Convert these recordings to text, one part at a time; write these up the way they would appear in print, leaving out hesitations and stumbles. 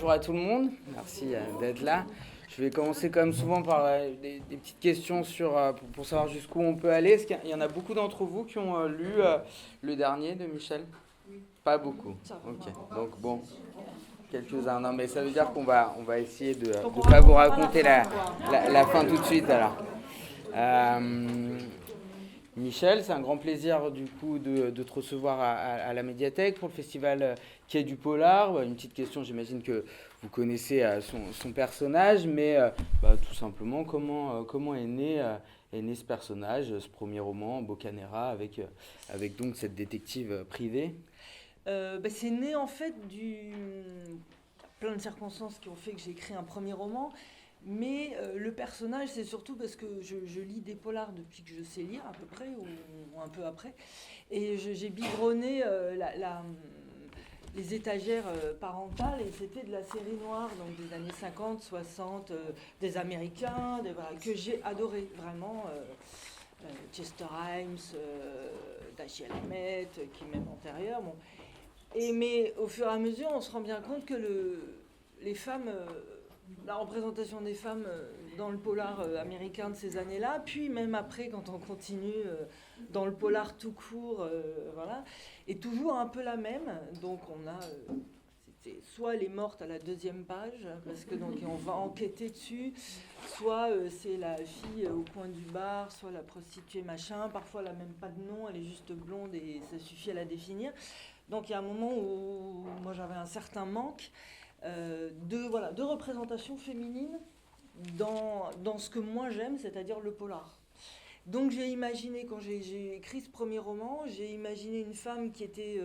bonjour à tout le monde, merci d'être là. Je vais commencer comme souvent par des petites questions pour savoir jusqu'où on peut aller. Est-ce qu'il y en a beaucoup d'entre vous qui ont lu le dernier de Michel? Pas beaucoup. Ok, donc bon, quelques-uns. Non, mais ça veut dire qu'on va essayer de ne pas vous raconter la fin tout de suite alors. Michel, c'est un grand plaisir du coup de te recevoir à la médiathèque pour le festival Quai du Polar. Une petite question, j'imagine que vous connaissez son personnage, mais tout simplement comment est né ce personnage, ce premier roman, Boccanegra, avec donc cette détective privée. C'est né en fait plein de circonstances qui ont fait que j'ai écrit un premier roman. Mais le personnage, c'est surtout parce que je lis des polars depuis que je sais lire, à peu près, ou un peu après. Et j'ai biberonné les étagères parentales, et c'était de la série noire, donc des années 50, 60, des Américains, voilà, que j'ai adoré, vraiment. Chester Himes, Dashiell Hammett, qui est même antérieur. Bon. Mais au fur et à mesure, on se rend bien compte que les femmes... la représentation des femmes dans le polar américain de ces années-là, puis même après, quand on continue dans le polar tout court, voilà, est toujours un peu la même. Donc on a, soit elle est morte à la 2e page, parce que donc on va enquêter dessus, soit c'est la fille au coin du bar, soit la prostituée machin, parfois elle n'a même pas de nom, elle est juste blonde et ça suffit à la définir. Donc il y a un moment où moi j'avais un certain manque de représentation féminine dans ce que moi j'aime, c'est-à-dire le polar. Donc j'ai imaginé, quand j'ai écrit ce premier roman, j'ai imaginé une femme qui était...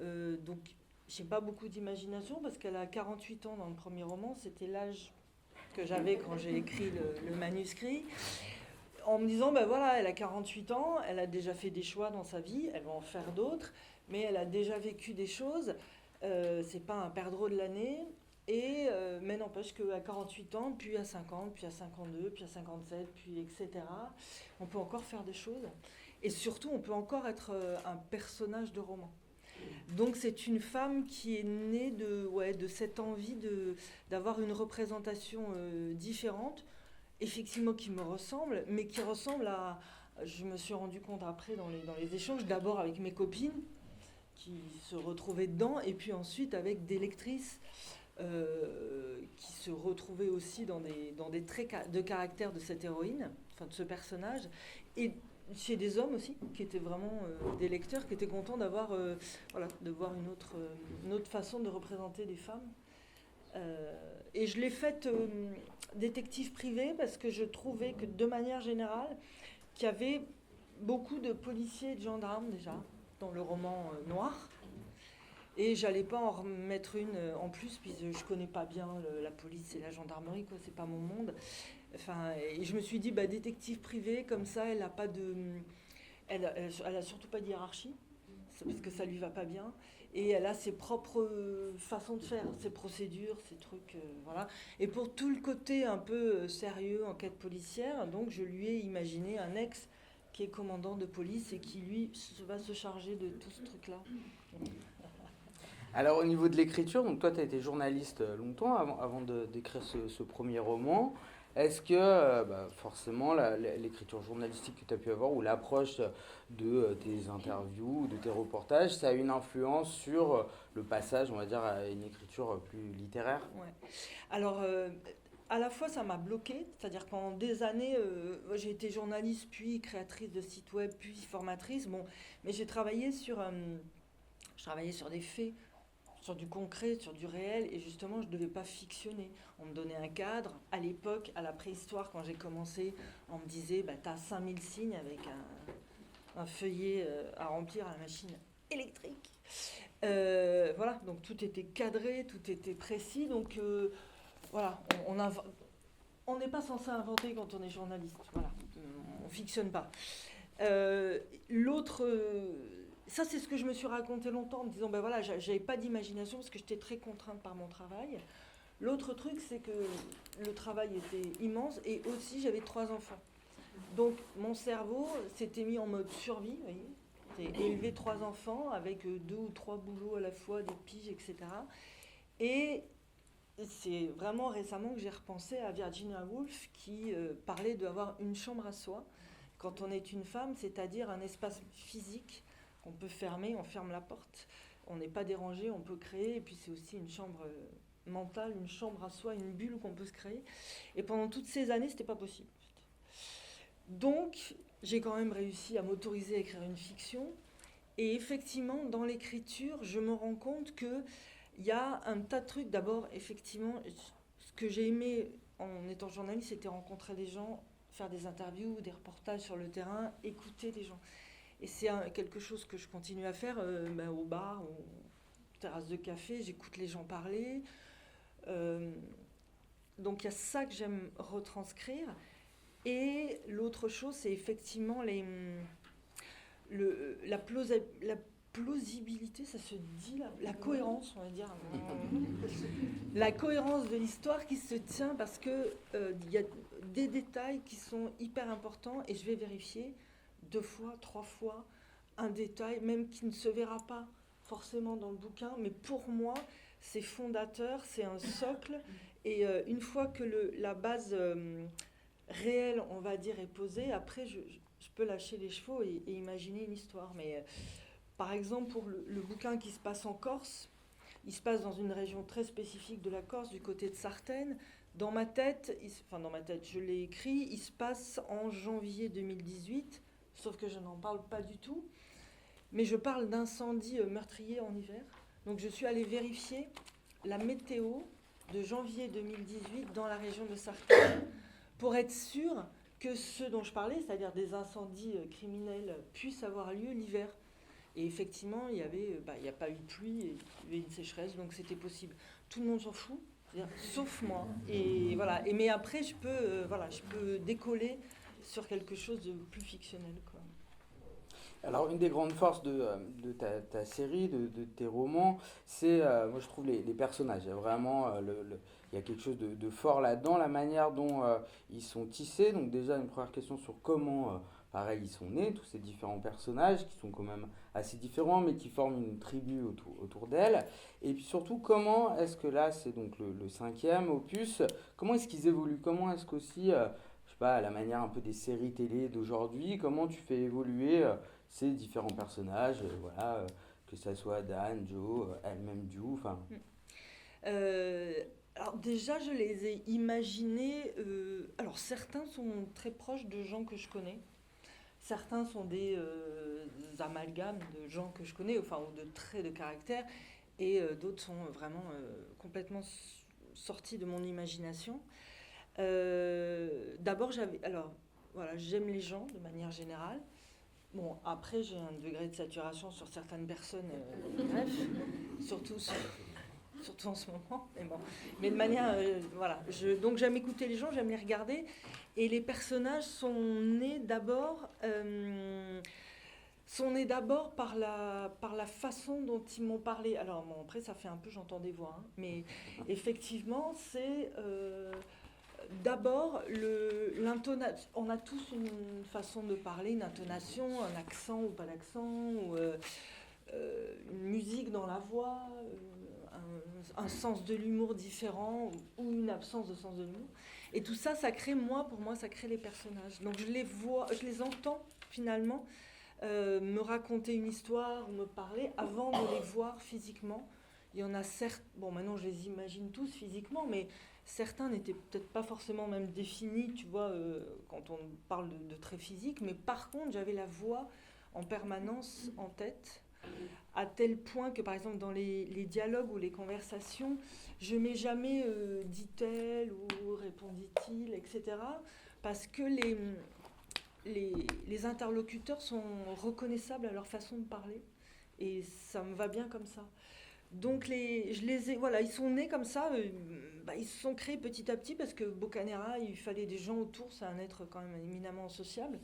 donc j'ai pas beaucoup d'imagination parce qu'elle a 48 ans dans le premier roman, c'était l'âge que j'avais quand j'ai écrit le manuscrit, en me disant, voilà, elle a 48 ans, elle a déjà fait des choix dans sa vie, elle va en faire d'autres, mais elle a déjà vécu des choses. C'est pas un perdreau de l'année, mais n'empêche qu'à 48 ans, puis à 50, puis à 52, puis à 57, puis etc., on peut encore faire des choses. Et surtout, on peut encore être un personnage de roman. Donc c'est une femme qui est née de cette envie d'avoir une représentation différente, effectivement qui me ressemble, mais qui ressemble à... Je me suis rendu compte après dans les échanges, d'abord avec mes copines, qui se retrouvaient dedans, et puis ensuite avec des lectrices qui se retrouvaient aussi dans des traits de caractère de cette héroïne, enfin de ce personnage, et chez des hommes aussi, qui étaient vraiment des lecteurs, qui étaient contents d'avoir de voir une autre façon de représenter des femmes. Et je l'ai faite détective privé parce que je trouvais que de manière générale, qu'il y avait beaucoup de policiers et de gendarmes déjà dans le roman noir. Et j'allais pas en remettre une en plus, puis je connais pas bien la police et la gendarmerie, quoi, c'est pas mon monde. Enfin, et je me suis dit, détective privé, comme ça, elle a pas de... Elle a surtout pas de hiérarchie, parce que ça lui va pas bien. Et elle a ses propres façons de faire, ses procédures, ses trucs, voilà. Et pour tout le côté un peu sérieux, enquête policière, donc je lui ai imaginé un ex qui est commandant de police et qui, lui, va se charger de tout ce truc-là. Alors au niveau de l'écriture, donc toi tu as été journaliste longtemps avant d'écrire ce premier roman. Est-ce que forcément l'écriture journalistique que tu as pu avoir ou l'approche de tes interviews, de tes reportages, ça a une influence sur le passage, on va dire, à une écriture plus littéraire? Ouais. Alors, à la fois, ça m'a bloquée, c'est-à-dire pendant des années, j'ai été journaliste, puis créatrice de sites web, puis formatrice. Bon, mais je travaillais sur des faits, sur du concret, sur du réel, et justement, je ne devais pas fictionner. On me donnait un cadre. À l'époque, à la préhistoire, quand j'ai commencé, on me disait, tu as 5000 signes avec un feuillet à remplir à la machine électrique. Voilà, donc tout était cadré, tout était précis. Donc voilà, on n'est pas censé inventer quand on est journaliste. Voilà, on fictionne pas. L'autre, ça c'est ce que je me suis raconté longtemps en me disant, voilà, j'avais pas d'imagination parce que j'étais très contrainte par mon travail. L'autre truc, c'est que le travail était immense et aussi j'avais 3 enfants. Donc mon cerveau s'était mis en mode survie, vous voyez. J'ai élevé 3 enfants avec 2 ou 3 boulots à la fois, des piges, etc. Et c'est vraiment récemment que j'ai repensé à Virginia Woolf qui parlait d'avoir une chambre à soi quand on est une femme, c'est-à-dire un espace physique qu'on peut fermer, on ferme la porte, on n'est pas dérangé, on peut créer, et puis c'est aussi une chambre mentale, une chambre à soi, une bulle qu'on peut se créer. Et pendant toutes ces années, c'était pas possible. Donc, j'ai quand même réussi à m'autoriser à écrire une fiction. Et effectivement, dans l'écriture, je me rends compte qu'il y a un tas de trucs. D'abord, effectivement, ce que j'ai aimé en étant journaliste, c'était rencontrer des gens, faire des interviews, des reportages sur le terrain, écouter les gens. Et c'est quelque chose que je continue à faire au bar, aux terrasses de café, j'écoute les gens parler. Donc il y a ça que j'aime retranscrire. Et l'autre chose, c'est effectivement la plausibilité, ça se dit, la cohérence, on va dire. La cohérence de l'histoire qui se tient parce qu'il y a des détails qui sont hyper importants et je vais vérifier 2 fois, 3 fois un détail, même qui ne se verra pas forcément dans le bouquin, mais pour moi, c'est fondateur, c'est un socle. Et une fois que la base réelle, on va dire, est posée, après, je peux lâcher les chevaux et imaginer une histoire. Mais par exemple, pour le bouquin qui se passe en Corse, il se passe dans une région très spécifique de la Corse, du côté de Sartène. Dans ma tête, je l'ai écrit, il se passe en janvier 2018, sauf que je n'en parle pas du tout. Mais je parle d'incendie meurtrier en hiver. Donc je suis allée vérifier la météo de janvier 2018 dans la région de Sartène pour être sûre que ce dont je parlais, c'est-à-dire des incendies criminels, puissent avoir lieu l'hiver. Et effectivement, il n'y a pas eu de pluie, et il y avait une sécheresse, donc c'était possible. Tout le monde s'en fout, sauf moi. Et voilà. Mais après, je peux décoller sur quelque chose de plus fictionnel, quoi. Alors, une des grandes forces de ta série, de tes romans, c'est, moi je trouve, les personnages. Il y a vraiment il y a quelque chose de fort là-dedans, la manière dont ils sont tissés. Donc déjà, une première question sur comment, pareil, ils sont nés, tous ces différents personnages qui sont quand même assez différents, mais qui forment une tribu autour d'elle. Et puis surtout, comment est-ce que là, c'est donc le 5e opus, comment est-ce qu'ils évoluent? Comment est-ce qu'aussi, je sais pas, à la manière un peu des séries télé d'aujourd'hui, comment tu fais évoluer ces différents personnages, que ça soit Dan, Joe, elle-même Ju, enfin. Alors déjà, je les ai imaginés. Alors certains sont très proches de gens que je connais. Certains sont des amalgames de gens que je connais, enfin, ou de traits de caractère, et d'autres sont vraiment complètement sortis de mon imagination. D'abord, j'aime les gens de manière générale. Bon, après, j'ai un degré de saturation sur certaines personnes, bref, surtout en ce moment. Mais, bon. Mais de manière, donc j'aime écouter les gens, j'aime les regarder. Et les personnages sont nés d'abord par la façon dont ils m'ont parlé. Alors bon, après, ça fait un peu, j'entends des voix, hein, mais effectivement, c'est... D'abord, l'intonation. On a tous une façon de parler, une intonation, un accent ou pas d'accent, ou une musique dans la voix, un sens de l'humour différent ou une absence de sens de l'humour. Et tout ça, pour moi, ça crée les personnages. Donc je les entends finalement me raconter une histoire, me parler avant de les voir physiquement. Il y en a certes, bon maintenant je les imagine tous physiquement, mais certains n'étaient peut-être pas forcément même définis, tu vois, quand on parle de traits physiques, mais par contre, j'avais la voix en permanence en tête, à tel point que, par exemple, dans les dialogues ou les conversations, je ne mets jamais dit-elle ou répondit-il, etc., parce que les interlocuteurs sont reconnaissables à leur façon de parler, et ça me va bien comme ça. Donc ils sont nés comme ça, ils se sont créés petit à petit parce que Boccaneira, il fallait des gens autour, c'est un être quand même éminemment sociable.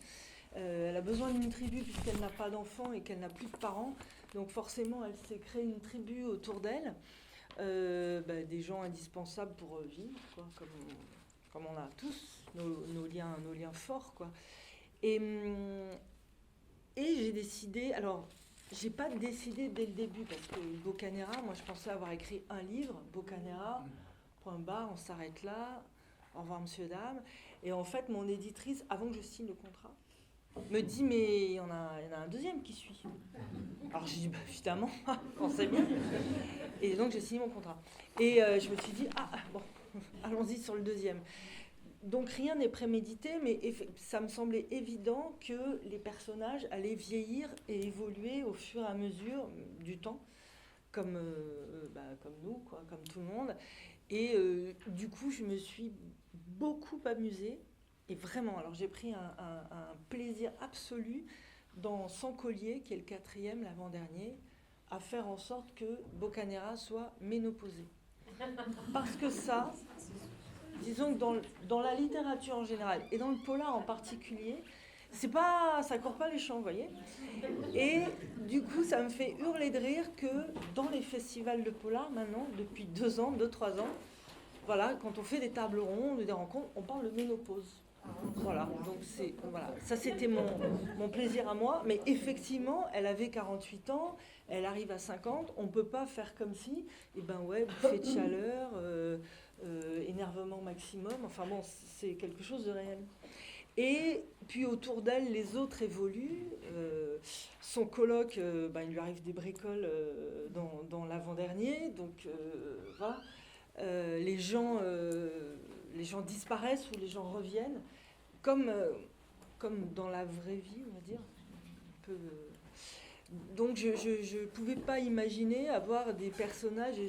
Elle a besoin d'une tribu puisqu'elle n'a pas d'enfants et qu'elle n'a plus de parents, donc forcément elle s'est créée une tribu autour d'elle, des gens indispensables pour vivre, quoi, comme on a tous nos liens forts, quoi. Et j'ai décidé, alors... J'ai pas décidé dès le début parce que Boccaneira, moi je pensais avoir écrit un livre, Boccaneira, point barre, on s'arrête là, au revoir monsieur, dame. Et en fait, mon éditrice, avant que je signe le contrat, me dit, mais il y en a un deuxième qui suit. Alors j'ai dit, bah, évidemment, on sait bien. Et donc j'ai signé mon contrat. Et je me suis dit, bon, allons-y sur le deuxième. Donc rien n'est prémédité, mais ça me semblait évident que les personnages allaient vieillir et évoluer au fur et à mesure du temps, comme nous, quoi, comme tout le monde. Et du coup, je me suis beaucoup amusée. Et vraiment, alors j'ai pris un plaisir absolu dans Sans collier, qui est le 4e, l'avant-dernier, à faire en sorte que Boccaneira soit ménopausée. Parce que ça, disons que dans la littérature en général, et dans le polar en particulier, ça court pas les champs, vous voyez. Et du coup, ça me fait hurler de rire que dans les festivals de polar, maintenant, depuis 2 ans, 3 ans, voilà, quand on fait des tables rondes, des rencontres, on parle de ménopause. Voilà, donc ça c'était mon plaisir à moi, mais effectivement, elle avait 48 ans, elle arrive à 50, on ne peut pas faire comme si, bouffée de chaleur, énervement maximum, enfin bon, c'est quelque chose de réel. Et puis autour d'elle, les autres évoluent. Son coloc, il lui arrive des bricoles dans l'avant-dernier, donc voilà. Les gens disparaissent ou les gens reviennent, comme dans la vraie vie, on va dire. Donc je ne pouvais pas imaginer avoir des personnages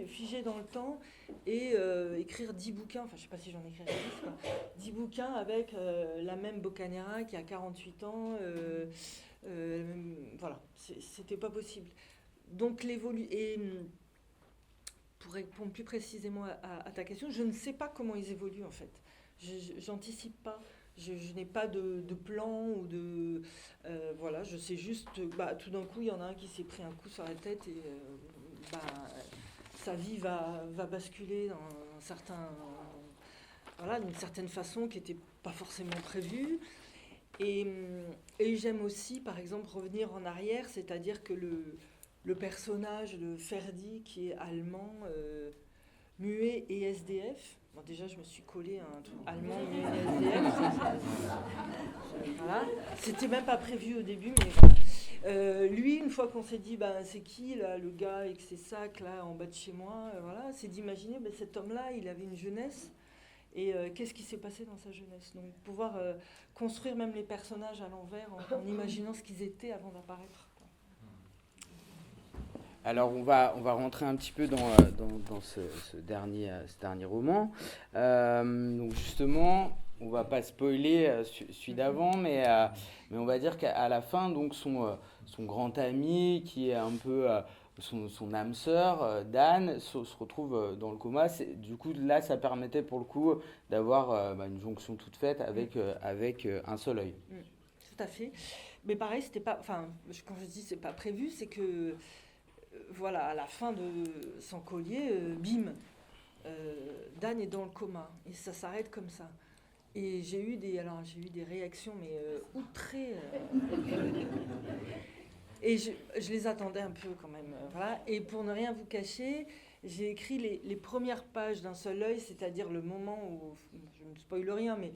figés dans le temps et écrire 10 bouquins, enfin je ne sais pas si j'en écrirai 10, quoi, 10 bouquins avec la même Boccaneira qui a 48 ans, voilà, c'était pas possible. Donc et pour répondre plus précisément à ta question, je ne sais pas comment ils évoluent en fait. J'anticipe pas. Je n'ai pas de plan ou de... voilà, je sais juste... tout d'un coup, il y en a un qui s'est pris un coup sur la tête et sa vie va basculer dans d'une certaine façon qui n'était pas forcément prévue. Et j'aime aussi, par exemple, revenir en arrière, c'est-à-dire que le personnage de Ferdi, qui est allemand, muet et SDF... Bon, déjà, je me suis collée à un truc allemand, muet et SDF. Voilà. C'était même pas prévu au début, mais voilà. Lui, une fois qu'on s'est dit, c'est qui, là, le gars avec ses sacs, là, en bas de chez moi, voilà, c'est d'imaginer, cet homme-là, il avait une jeunesse, et qu'est-ce qui s'est passé dans sa jeunesse. Donc, pouvoir construire même les personnages à l'envers, en imaginant ce qu'ils étaient avant d'apparaître. Alors on va rentrer un petit peu dans ce dernier roman. Donc justement, on va pas spoiler celui d'avant, mais on va dire qu'à la fin, donc son grand ami, qui est un peu son âme sœur, Dan, se retrouve dans le coma. Du coup, là, ça permettait pour le coup d'avoir une jonction toute faite avec un seul œil. Tout à fait. Mais pareil, c'était pas... Enfin, quand je dis c'est pas prévu, c'est que... Voilà, à la fin de Sans collier, bim, Dan est dans le coma et ça s'arrête comme ça. Et j'ai eu des réactions mais outrées. Et je les attendais un peu quand même. Voilà. Et pour ne rien vous cacher, j'ai écrit les premières pages d'un seul œil, c'est-à-dire le moment où, je ne spoile rien, mais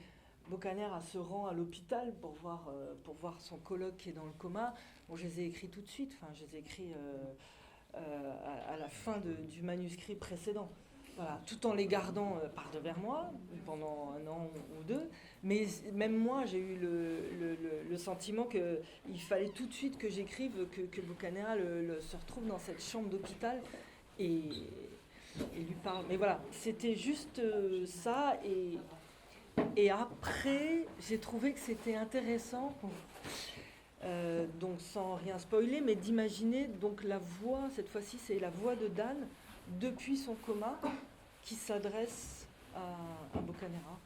Boccaneira se rend à l'hôpital pour voir son coloc qui est dans le coma. Bon, je les ai écrits tout de suite, enfin, je les ai écrits à la fin du manuscrit précédent. Voilà, tout en les gardant par devers moi pendant 1 an ou 2. Mais même moi, j'ai eu le sentiment qu'il fallait tout de suite que j'écrive que Boccaneira se retrouve dans cette chambre d'hôpital et lui parle. Mais voilà, c'était juste ça. Et après, j'ai trouvé que c'était intéressant, donc sans rien spoiler, mais d'imaginer donc la voix, cette fois-ci c'est la voix de Dan, depuis son coma, qui s'adresse à Boccaneira.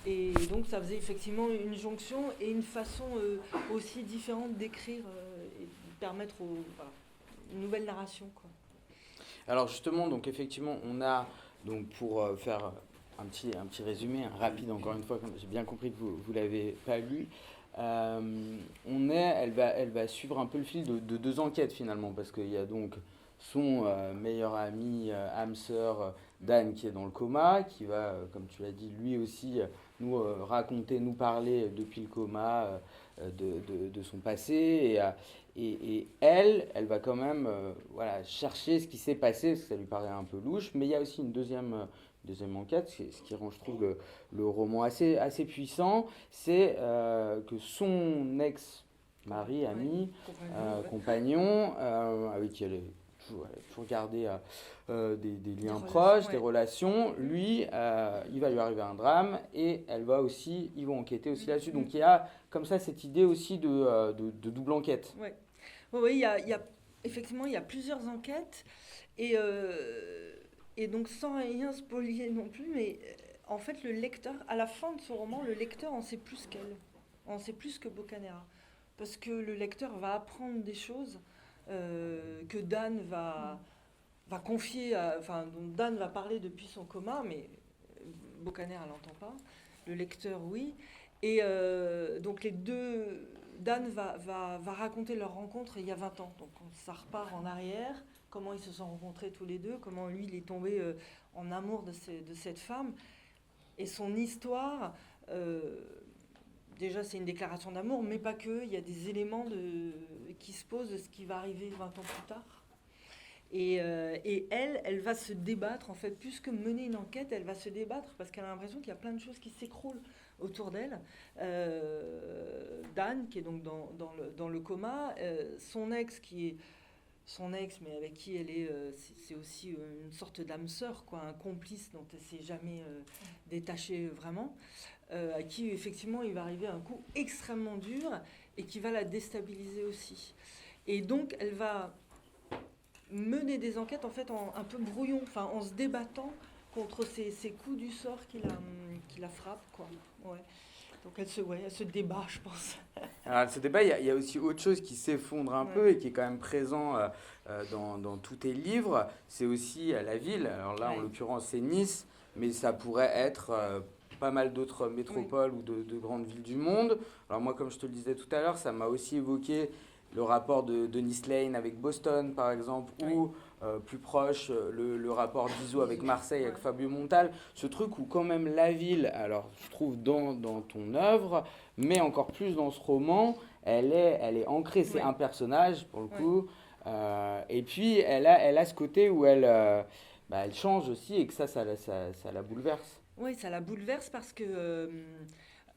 Et donc ça faisait effectivement une jonction et une façon aussi différente d'écrire et de permettre une nouvelle narration, quoi. Alors justement, donc effectivement, on a, donc pour faire un petit résumé, rapide encore une fois, comme j'ai bien compris que vous l'avez pas lu, elle va suivre un peu le fil de 2 enquêtes finalement, parce qu'il y a donc son meilleur ami, âme sœur, Dan, qui est dans le coma, qui va, comme tu l'as dit, lui aussi nous raconter, nous parler depuis le coma de son passé. Et elle va quand même voilà, chercher ce qui s'est passé, parce que ça lui paraît un peu louche. Mais il y a aussi une deuxième enquête, ce qui rend, je trouve, le roman assez puissant, c'est que son ex-mari, ami, compagnon, avec qui elle a toujours gardé des liens proches, des relations, lui, il va lui arriver un drame et ils vont enquêter aussi là-dessus. Donc il y a comme ça cette idée aussi de double enquête. Oui, oui, effectivement, il y a plusieurs enquêtes et donc sans rien spolier non plus, mais en fait le lecteur, à la fin de son roman, le lecteur en sait plus qu'elle, en sait plus que Boccanegra, parce que le lecteur va apprendre des choses que Dan va confier, dont Dan va parler depuis son coma, mais Boccanegra l'entend pas, le lecteur oui, et donc les deux... Dan va raconter leur rencontre il y a 20 ans. Donc ça repart en arrière, comment ils se sont rencontrés tous les deux, comment lui il est tombé en amour de cette femme. Et son histoire, déjà c'est une déclaration d'amour, mais pas que, il y a des éléments qui se posent de ce qui va arriver 20 ans plus tard. Et elle va se débattre, en fait, plus que mener une enquête, elle va se débattre parce qu'elle a l'impression qu'il y a plein de choses qui s'écroulent autour d'elle. Dan, qui est donc dans le coma, son ex, mais avec qui elle est, c'est aussi une sorte d'âme sœur, quoi, un complice dont elle ne s'est jamais détachée vraiment, à qui effectivement il va arriver un coup extrêmement dur et qui va la déstabiliser aussi. Et donc elle va mener des enquêtes en fait un peu brouillon, enfin en se débattant contre ces coups du sort qui la frappent, quoi. Ouais. Donc elle se débat, je pense. Alors ce débat, il y a aussi autre chose qui s'effondre un peu et qui est quand même présent dans tous tes livres, c'est aussi la ville. Alors là, en l'occurrence, c'est Nice, mais ça pourrait être pas mal d'autres métropoles ou de grandes villes du monde. Alors moi, comme je te le disais tout à l'heure, ça m'a aussi évoqué le rapport de Nice Lane avec Boston, par exemple, ou plus proche, le rapport d'Iso avec Marseille, avec Fabio Montal. Ce truc où quand même la ville, alors je trouve dans ton œuvre, mais encore plus dans ce roman, elle est ancrée. C'est un personnage, pour le coup. Et puis, elle a ce côté où elle change aussi et que ça la bouleverse. Oui, ça la bouleverse parce que...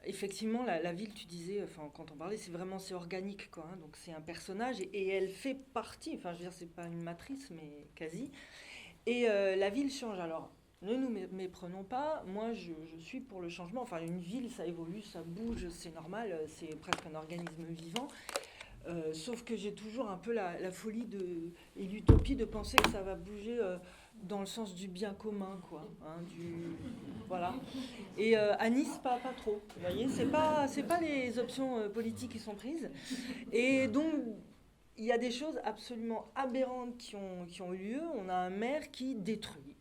effectivement, la ville, tu disais, quand on parlait, c'est organique, quoi. Hein, donc c'est un personnage et elle fait partie. Enfin, je veux dire, c'est pas une matrice, mais quasi. Et la ville change. Alors, ne nous méprenons pas. Moi, je suis pour le changement. Enfin, une ville, ça évolue, ça bouge, c'est normal. C'est presque un organisme vivant. Sauf que j'ai toujours un peu la folie et l'utopie de penser que ça va bouger dans le sens du bien commun, quoi. Hein, voilà. Et à Nice, pas trop. Vous voyez, c'est pas les options politiques qui sont prises. Et donc, il y a des choses absolument aberrantes qui ont eu lieu. On a un maire qui détruit.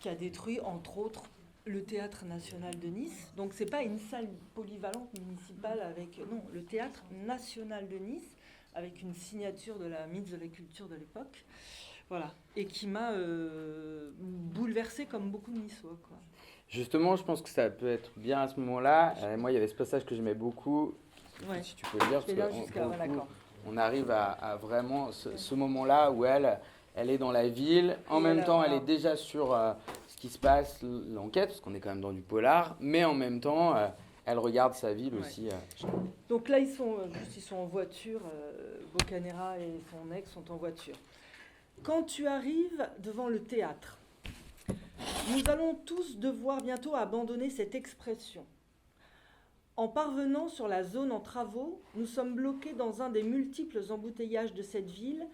Qui a détruit, entre autres, le Théâtre National de Nice. Donc, c'est pas une salle polyvalente municipale non, le Théâtre National de Nice, avec une signature de la ministre de la Culture de l'époque. Voilà. Et qui m'a bouleversée comme beaucoup de Niçois, quoi. Justement, je pense que ça peut être bien à ce moment-là. Moi, il y avait ce passage que j'aimais beaucoup, si tu peux le dire, parce qu'on arrive à vraiment ce moment-là où elle est dans la ville. En même temps, elle est déjà sur ce qui se passe, l'enquête, parce qu'on est quand même dans du polar, mais en même temps, elle regarde sa ville aussi. Donc là, ils sont en voiture. Boccanegra et son ex sont en voiture. Quand tu arrives devant le théâtre, nous allons tous devoir bientôt abandonner cette expression. En parvenant sur la zone en travaux, nous sommes bloqués dans un des multiples embouteillages de cette ville,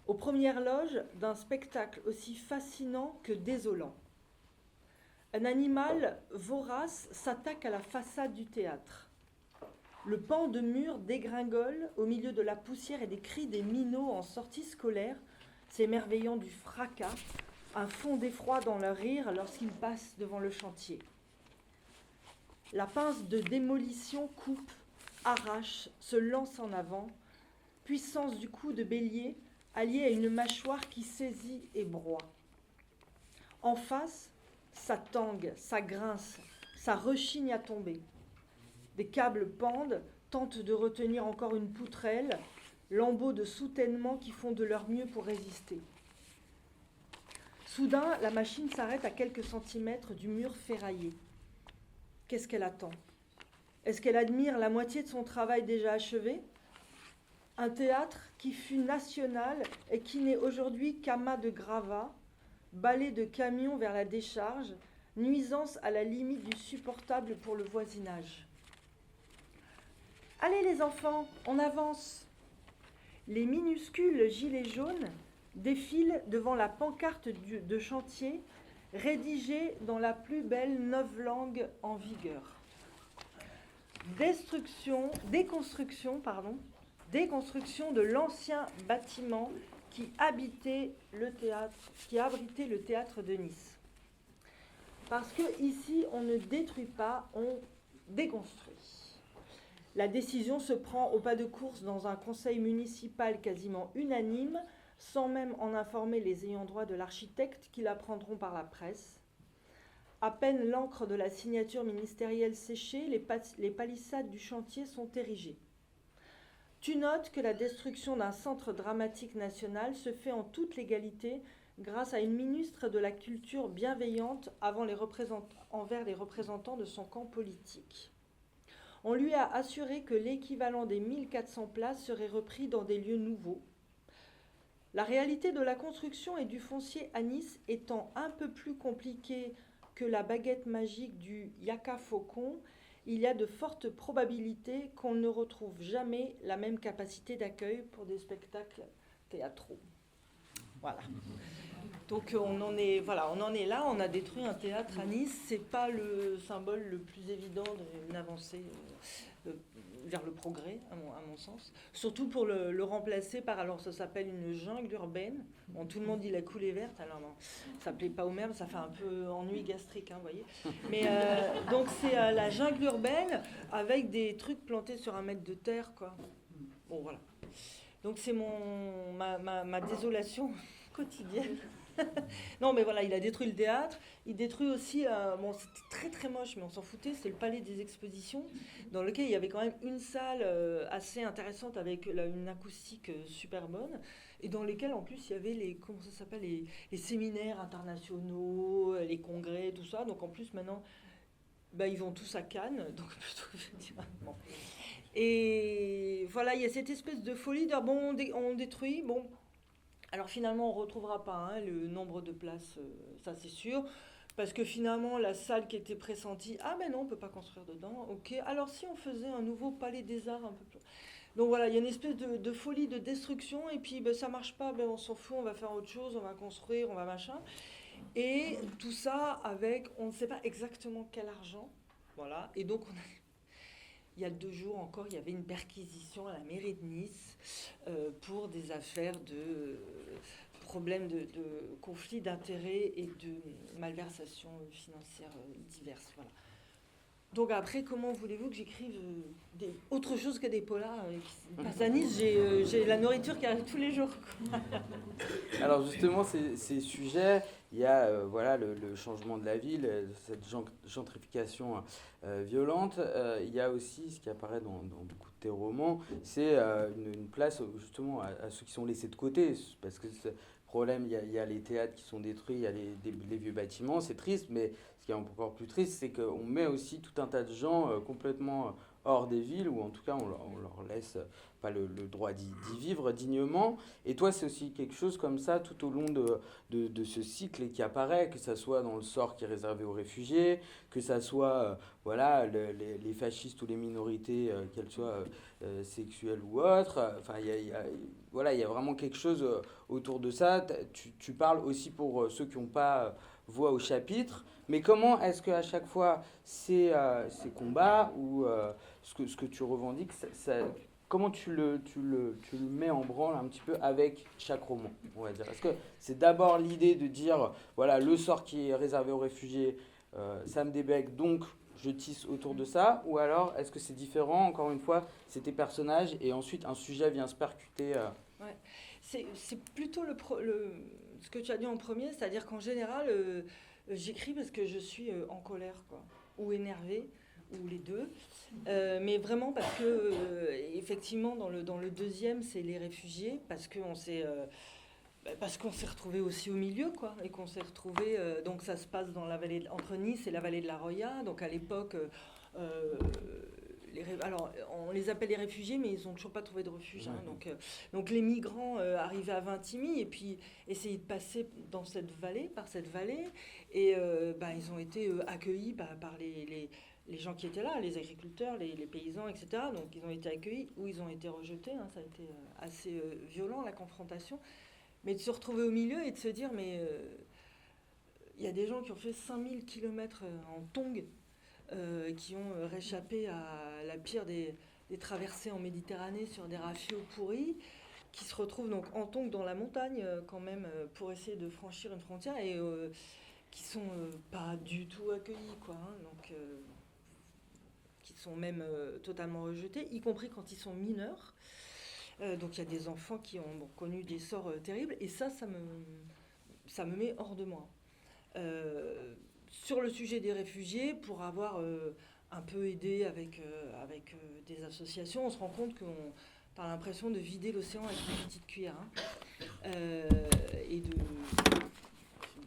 aux premières loges d'un spectacle aussi fascinant que désolant. Un animal vorace s'attaque à la façade du théâtre. Le pan de mur dégringole au milieu de la poussière et des cris des minots en sortie scolaire, s'émerveillant du fracas, un fond d'effroi dans leur rire lorsqu'ils passent devant le chantier. La pince de démolition coupe, arrache, se lance en avant, puissance du coup de bélier, alliée à une mâchoire qui saisit et broie. En face, ça tangue, ça grince, ça rechigne à tomber. Des câbles pendent, tentent de retenir encore une poutrelle, lambeaux de soutènement qui font de leur mieux pour résister. Soudain, la machine s'arrête à quelques centimètres du mur ferraillé. Qu'est-ce qu'elle attend ? Est-ce qu'elle admire la moitié de son travail déjà achevé ? Un théâtre qui fut national et qui n'est aujourd'hui qu'amas de gravats, balai de camions vers la décharge, nuisance à la limite du supportable pour le voisinage. Allez les enfants, on avance. Les minuscules gilets jaunes défilent devant la pancarte de chantier rédigée dans la plus belle novlangue en vigueur. Déconstruction de l'ancien bâtiment qui abritait le théâtre de Nice. Parce que ici, on ne détruit pas, on déconstruit. La décision se prend au pas de course dans un conseil municipal quasiment unanime, sans même en informer les ayants droit de l'architecte qui l'apprendront par la presse. À peine l'encre de la signature ministérielle séchée, les palissades du chantier sont érigées. Tu notes que la destruction d'un centre dramatique national se fait en toute légalité grâce à une ministre de la Culture bienveillante envers les représentants de son camp politique. On lui a assuré que l'équivalent des 1400 places serait repris dans des lieux nouveaux. La réalité de la construction et du foncier à Nice étant un peu plus compliquée que la baguette magique du Yaka Faucon, il y a de fortes probabilités qu'on ne retrouve jamais la même capacité d'accueil pour des spectacles théâtraux. Voilà. Donc on en est là, on a détruit un théâtre à Nice, c'est pas le symbole le plus évident d'une avancée vers le progrès, à mon sens. Surtout pour le remplacer par, alors ça s'appelle une jungle urbaine. Bon, tout le monde dit la coulée verte, alors non, ça plaît pas au même, ça fait un peu ennui gastrique, vous voyez. Mais donc c'est la jungle urbaine avec des trucs plantés sur 1 mètre de terre, quoi. Bon, voilà. Donc c'est ma désolation quotidienne. Non, mais voilà, il a détruit le théâtre. Il détruit aussi, c'était très très moche, mais on s'en foutait, c'est le palais des expositions, dans lequel il y avait quand même une salle assez intéressante avec une acoustique super bonne, et dans lesquelles en plus il y avait les séminaires internationaux, les congrès, tout ça. Donc en plus maintenant, ils vont tous à Cannes, donc bon. Et voilà, il y a cette espèce de folie de on détruit, bon. Alors finalement, on ne retrouvera pas le nombre de places, ça c'est sûr, parce que finalement, la salle qui était pressentie, mais non, on ne peut pas construire dedans, ok, alors si on faisait un nouveau palais des arts un peu plus... Donc voilà, il y a une espèce de folie de destruction, et puis ça ne marche pas, on s'en fout, on va faire autre chose, on va construire, on va machin, et tout ça avec, on ne sait pas exactement quel argent, voilà, et donc il y a 2 jours encore, il y avait une perquisition à la mairie de Nice pour des affaires de problèmes de conflits d'intérêts et de malversations financières diverses. Voilà. Donc après, comment voulez-vous que j'écrive autre chose que des polars qui passent à Nice ? J'ai la nourriture qui arrive tous les jours. Alors justement, ces sujets, il y a le changement de la ville, cette gentrification violente. Il y a aussi ce qui apparaît dans beaucoup de tes romans, c'est une place justement à ceux qui sont laissés de côté, parce que le problème, il y a les théâtres qui sont détruits, il y a les vieux bâtiments, c'est triste, mais ce qui est encore plus triste, c'est qu'on met aussi tout un tas de gens complètement hors des villes, ou en tout cas on leur laisse pas le droit d'y vivre dignement. Et toi, c'est aussi quelque chose comme ça tout au long de ce cycle qui apparaît, que ça soit dans le sort qui est réservé aux réfugiés, que ça soit les fascistes ou les minorités, qu'elles soient sexuelles ou autres. Enfin, il y a vraiment quelque chose autour de ça. Tu parles aussi pour ceux qui n'ont pas voix au chapitre, mais comment est-ce qu'à chaque fois ces combats ou ce que tu revendiques, comment tu le mets en branle un petit peu avec chaque roman, on va dire. Est-ce que c'est d'abord l'idée de dire, voilà, le sort qui est réservé aux réfugiés, ça me débecque, donc je tisse autour de ça, ou alors est-ce que c'est différent, encore une fois, c'est tes personnages, et ensuite un sujet vient se percuter Ouais. C'est plutôt ce que tu as dit en premier, c'est-à-dire qu'en général, j'écris parce que je suis en colère, quoi, ou énervée, ou les deux. Mais vraiment parce que, effectivement, dans le deuxième, c'est les réfugiés, parce qu'on s'est retrouvés aussi au milieu, quoi, et qu'on s'est retrouvés. Donc ça se passe dans la vallée entre Nice et la vallée de la Roya. Donc à l'époque, euh, alors on les appelle les réfugiés, mais ils n'ont toujours pas trouvé de refuge. Hein. Donc les migrants arrivaient à Vintimille et puis essayaient de passer par cette vallée, et ils ont été accueillis par les gens qui étaient là, les agriculteurs, les paysans, etc. Donc ils ont été accueillis ou ils ont été rejetés. Hein. Ça a été assez violent, la confrontation. Mais de se retrouver au milieu et de se dire, mais il y a des gens qui ont fait 5000 km en tongs, qui ont réchappé à la pire des traversées en Méditerranée sur des rafiots pourris, qui se retrouvent donc en tongs dans la montagne quand même pour essayer de franchir une frontière et qui sont pas du tout accueillis, quoi. Hein, donc, qui sont même totalement rejetés, y compris quand ils sont mineurs. Donc il y a des enfants qui ont connu des sorts terribles, et ça me met hors de moi. Sur le sujet des réfugiés, pour avoir un peu aidé avec des associations, on se rend compte qu'on a l'impression de vider l'océan avec une petite cuillère, hein, et de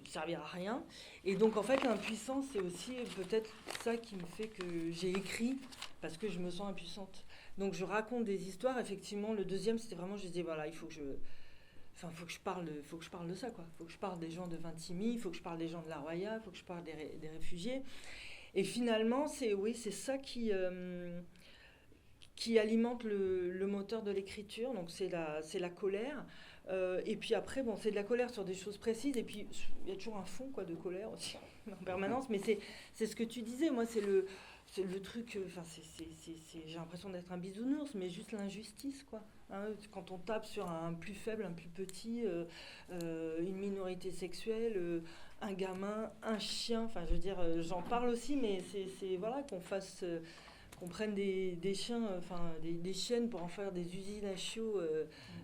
servir à rien. Et donc en fait l'impuissance, c'est aussi peut-être ça qui me fait que j'ai écrit, parce que je me sens impuissante. Donc je raconte des histoires. Effectivement, le deuxième, c'était vraiment, je disais, voilà, il faut que faut que je parle de ça, quoi. Il faut que je parle des gens de Vintimille, il faut que je parle des gens de la Roya, il faut que je parle des réfugiés. Et finalement, c'est ça qui alimente le moteur de l'écriture. Donc c'est la colère. Et puis après, bon, c'est de la colère sur des choses précises. Et puis il y a toujours un fond, quoi, de colère aussi en permanence. Mais c'est ce que tu disais. Moi, c'est le truc. Enfin, j'ai l'impression d'être un bisounours, mais juste l'injustice, quoi. Hein, quand on tape sur un plus faible, un plus petit, une minorité sexuelle, un gamin, un chien. Enfin, je veux dire, j'en parle aussi, mais c'est voilà, qu'on prenne des chiens, des chiennes pour en faire des usines à chiots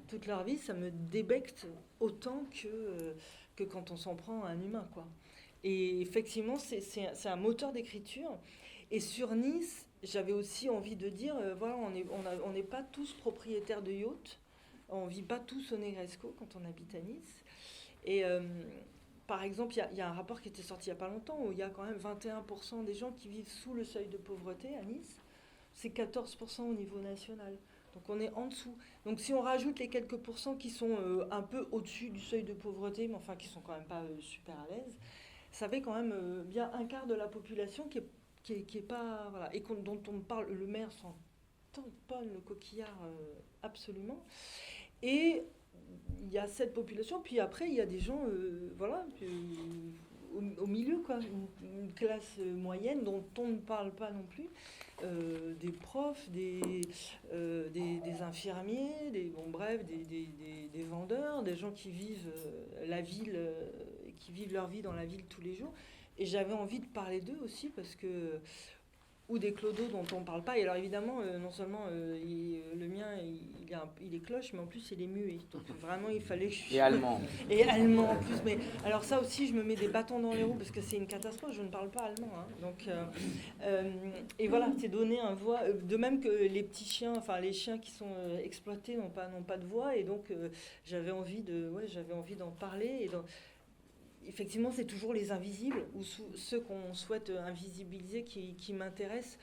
toute leur vie, ça me débecte autant que quand on s'en prend à un humain, quoi. Et effectivement, c'est un moteur d'écriture. Et sur Nice, j'avais aussi envie de dire, voilà, on n'est pas tous propriétaires de yachts, on ne vit pas tous au Negresco quand on habite à Nice. Et par exemple, il y a un rapport qui était sorti il n'y a pas longtemps où il y a quand même 21% des gens qui vivent sous le seuil de pauvreté à Nice. C'est 14% au niveau national. Donc on est en dessous. Donc si on rajoute les quelques pourcents qui sont un peu au-dessus du seuil de pauvreté, mais enfin qui sont quand même pas super à l'aise, ça fait quand même bien un quart de la population qui est pas... Voilà, et dont on parle, le maire s'en tamponne le coquillard absolument. Et il y a cette population, puis après il y a des gens, voilà, au milieu, quoi, une classe moyenne dont on ne parle pas non plus, des profs, des infirmiers, des vendeurs, des gens qui vivent la ville, qui vivent leur vie dans la ville tous les jours. Et j'avais envie de parler d'eux aussi parce que ou des clodos dont on ne parle pas. Et alors évidemment, non seulement le mien, il est cloche, mais en plus il est muet. Donc vraiment, il fallait que je... Et allemand. Et allemand en plus. Mais alors ça aussi, je me mets des bâtons dans les roues parce que c'est une catastrophe, je ne parle pas allemand. Hein. Donc, et voilà, c'est donner un voix. De même que les petits chiens, enfin les chiens qui sont exploités n'ont pas de voix. Et donc j'avais envie d'en parler. Et effectivement, c'est toujours les invisibles ou ceux qu'on souhaite invisibiliser qui m'intéressent.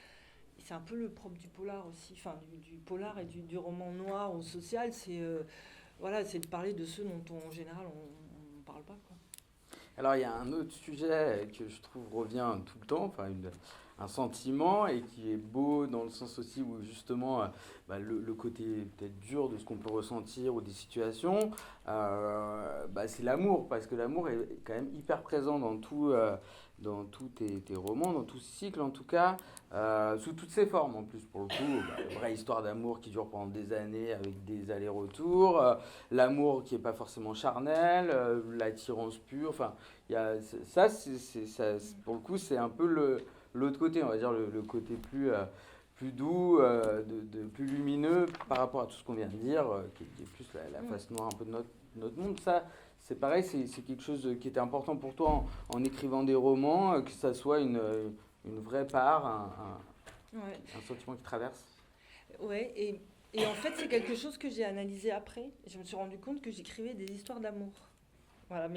C'est un peu le propre du polar aussi, enfin du polar et du roman noir ou social, c'est de parler de ceux dont en général on ne parle pas, quoi. Alors il y a un autre sujet que je trouve revient tout le temps, enfin un sentiment et qui est beau dans le sens aussi où justement le côté peut-être dur de ce qu'on peut ressentir ou des situations, c'est l'amour, parce que l'amour est quand même hyper présent dans dans tous tes romans, dans tout ce cycle en tout cas, sous toutes ses formes en plus pour le coup, vraie histoire d'amour qui dure pendant des années avec des allers-retours, l'amour qui n'est pas forcément charnel, l'attirance pure, enfin il y a, pour le coup c'est un peu l'autre côté, on va dire le côté plus plus doux, de plus lumineux par rapport à tout ce qu'on vient de dire, qui est plus la face noire un peu de notre monde. Ça, c'est pareil, c'est quelque chose qui était important pour toi en écrivant des romans, que ça soit une vraie part, un sentiment qui traverse. Ouais, et en fait, c'est quelque chose que j'ai analysé après. Je me suis rendu compte que j'écrivais des histoires d'amour. Voilà,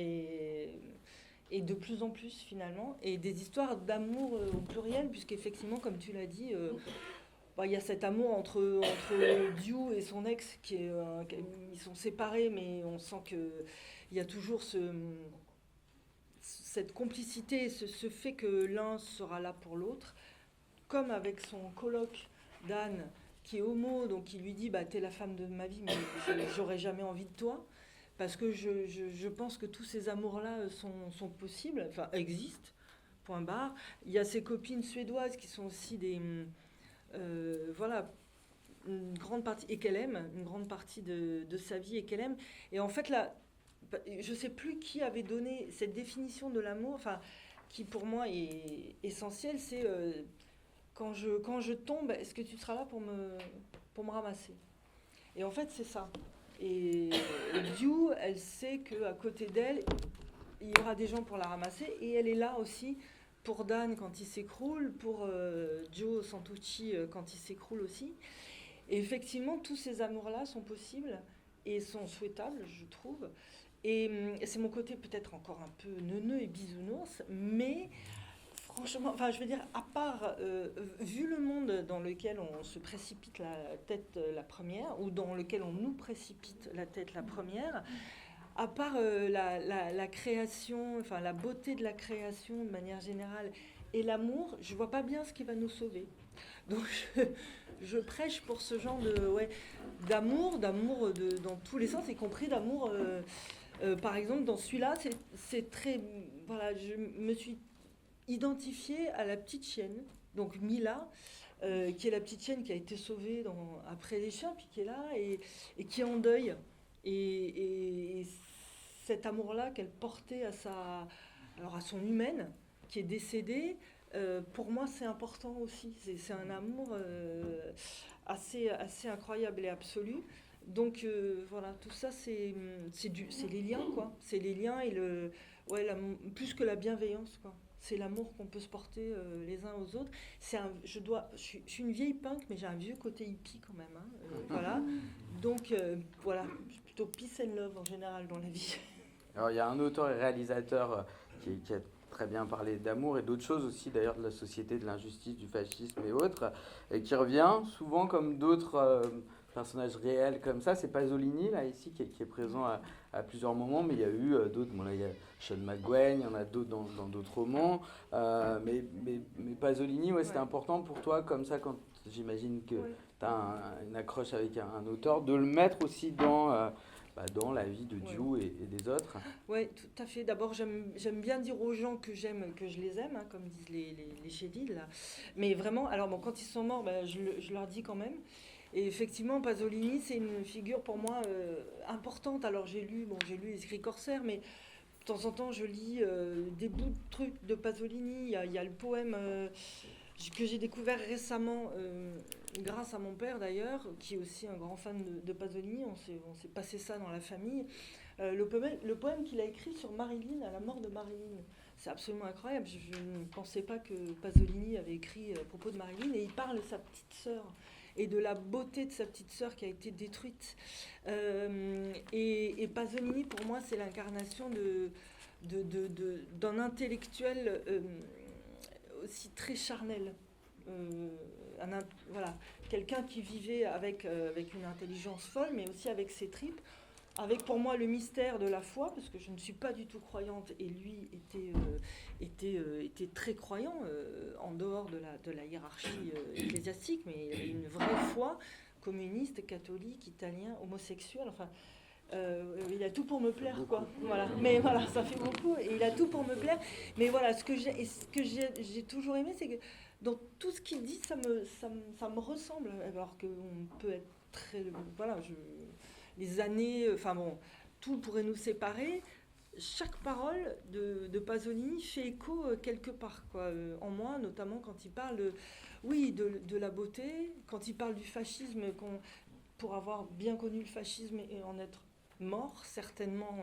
et de plus en plus finalement, et des histoires d'amour au pluriel, puisqu'effectivement, comme tu l'as dit, il y a cet amour entre Diou et son ex, ils sont séparés, mais on sent qu'il y a toujours cette complicité, ce fait que l'un sera là pour l'autre, comme avec son coloc Dan, qui est homo, donc il lui dit t'es la femme de ma vie, mais j'aurais jamais envie de toi. Parce que je pense que tous ces amours-là sont possibles, enfin existent, point barre. Il y a ces copines suédoises qui sont aussi voilà, une grande partie, et qu'elle aime, une grande partie de sa vie et qu'elle aime. Et en fait, là, je ne sais plus qui avait donné cette définition de l'amour, enfin, qui pour moi est essentielle, c'est quand je tombe, est-ce que tu seras là pour me ramasser? Et en fait, c'est ça. Et Diou, elle sait qu'à côté d'elle, il y aura des gens pour la ramasser. Et elle est là aussi pour Dan quand il s'écroule, pour Joe Santucci quand il s'écroule aussi. Et effectivement, tous ces amours-là sont possibles et sont souhaitables, je trouve. Et c'est mon côté peut-être encore un peu neuneux et bisounours, mais franchement, enfin, je veux dire, à part, vu le monde dans lequel on se précipite la tête la première, ou dans lequel on nous précipite la tête la première, à part la création, enfin la beauté de la création de manière générale, et l'amour, je vois pas bien ce qui va nous sauver. Donc je prêche pour ce genre d'amour dans tous les sens, y compris d'amour. Par exemple, dans celui-là, c'est très, voilà, je me suis identifiée à la petite chienne, donc Mila, qui est la petite chienne qui a été sauvée après les chiens, puis qui est là et qui est en deuil. Et cet amour-là qu'elle portait à son humaine, qui est décédée, pour moi c'est important aussi. C'est un amour assez incroyable et absolu. Donc voilà, tout ça c'est les liens, quoi. C'est les liens et plus que la bienveillance, quoi. C'est l'amour qu'on peut se porter les uns aux autres. Je suis une vieille punk, mais j'ai un vieux côté hippie quand même. Voilà. Donc voilà, plutôt peace and love en général dans la vie. Alors il y a un auteur et réalisateur qui a très bien parlé d'amour et d'autres choses aussi, d'ailleurs, de la société, de l'injustice, du fascisme et autres, et qui revient souvent comme d'autres personnages réels comme ça. C'est Pasolini, là, ici, qui est présent à plusieurs moments, mais il y a eu d'autres. Bon, là, il y a Sean McGuane, il y en a d'autres dans d'autres romans. Mais Pasolini, ouais, c'était important pour toi, comme ça, quand j'imagine que tu as une accroche avec un auteur, de le mettre aussi dans la vie de Diou et des autres. Oui, tout à fait. D'abord, j'aime bien dire aux gens que j'aime, que je les aime, hein, comme disent les chédilles, là. Mais vraiment, alors bon, quand ils sont morts, je leur dis quand même. Et effectivement, Pasolini, c'est une figure pour moi importante. Alors j'ai lu les écrits Corsaire, mais de temps en temps, je lis des bouts de trucs de Pasolini. Il y a le poème que j'ai découvert récemment, grâce à mon père d'ailleurs, qui est aussi un grand fan de Pasolini. On s'est passé ça dans la famille. Le poème qu'il a écrit sur Marilyn, à la mort de Marilyn. C'est absolument incroyable. Je ne pensais pas que Pasolini avait écrit à propos de Marilyn. Et il parle de sa petite sœur et de la beauté de sa petite sœur qui a été détruite. Et Pasolini, pour moi, c'est l'incarnation d'un intellectuel aussi très charnel. Voilà, quelqu'un qui vivait avec une intelligence folle, mais aussi avec ses tripes, avec pour moi le mystère de la foi, parce que je ne suis pas du tout croyante, et lui était très croyant, en dehors de la hiérarchie ecclésiastique, mais il avait une vraie foi, communiste, catholique, italien, homosexuel, enfin... il a tout pour me plaire, quoi. Voilà. Mais voilà, ça fait beaucoup. Et il a tout pour me plaire. Mais voilà, ce que j'ai toujours aimé, c'est que dans tout ce qu'il dit, ça me ressemble. Alors qu'on peut être très... Voilà, les années... Enfin bon, tout pourrait nous séparer. Chaque parole de Pasolini fait écho quelque part, quoi, en moi, notamment quand il parle Oui, de la beauté. Quand il parle du fascisme, pour avoir bien connu le fascisme et en être mort certainement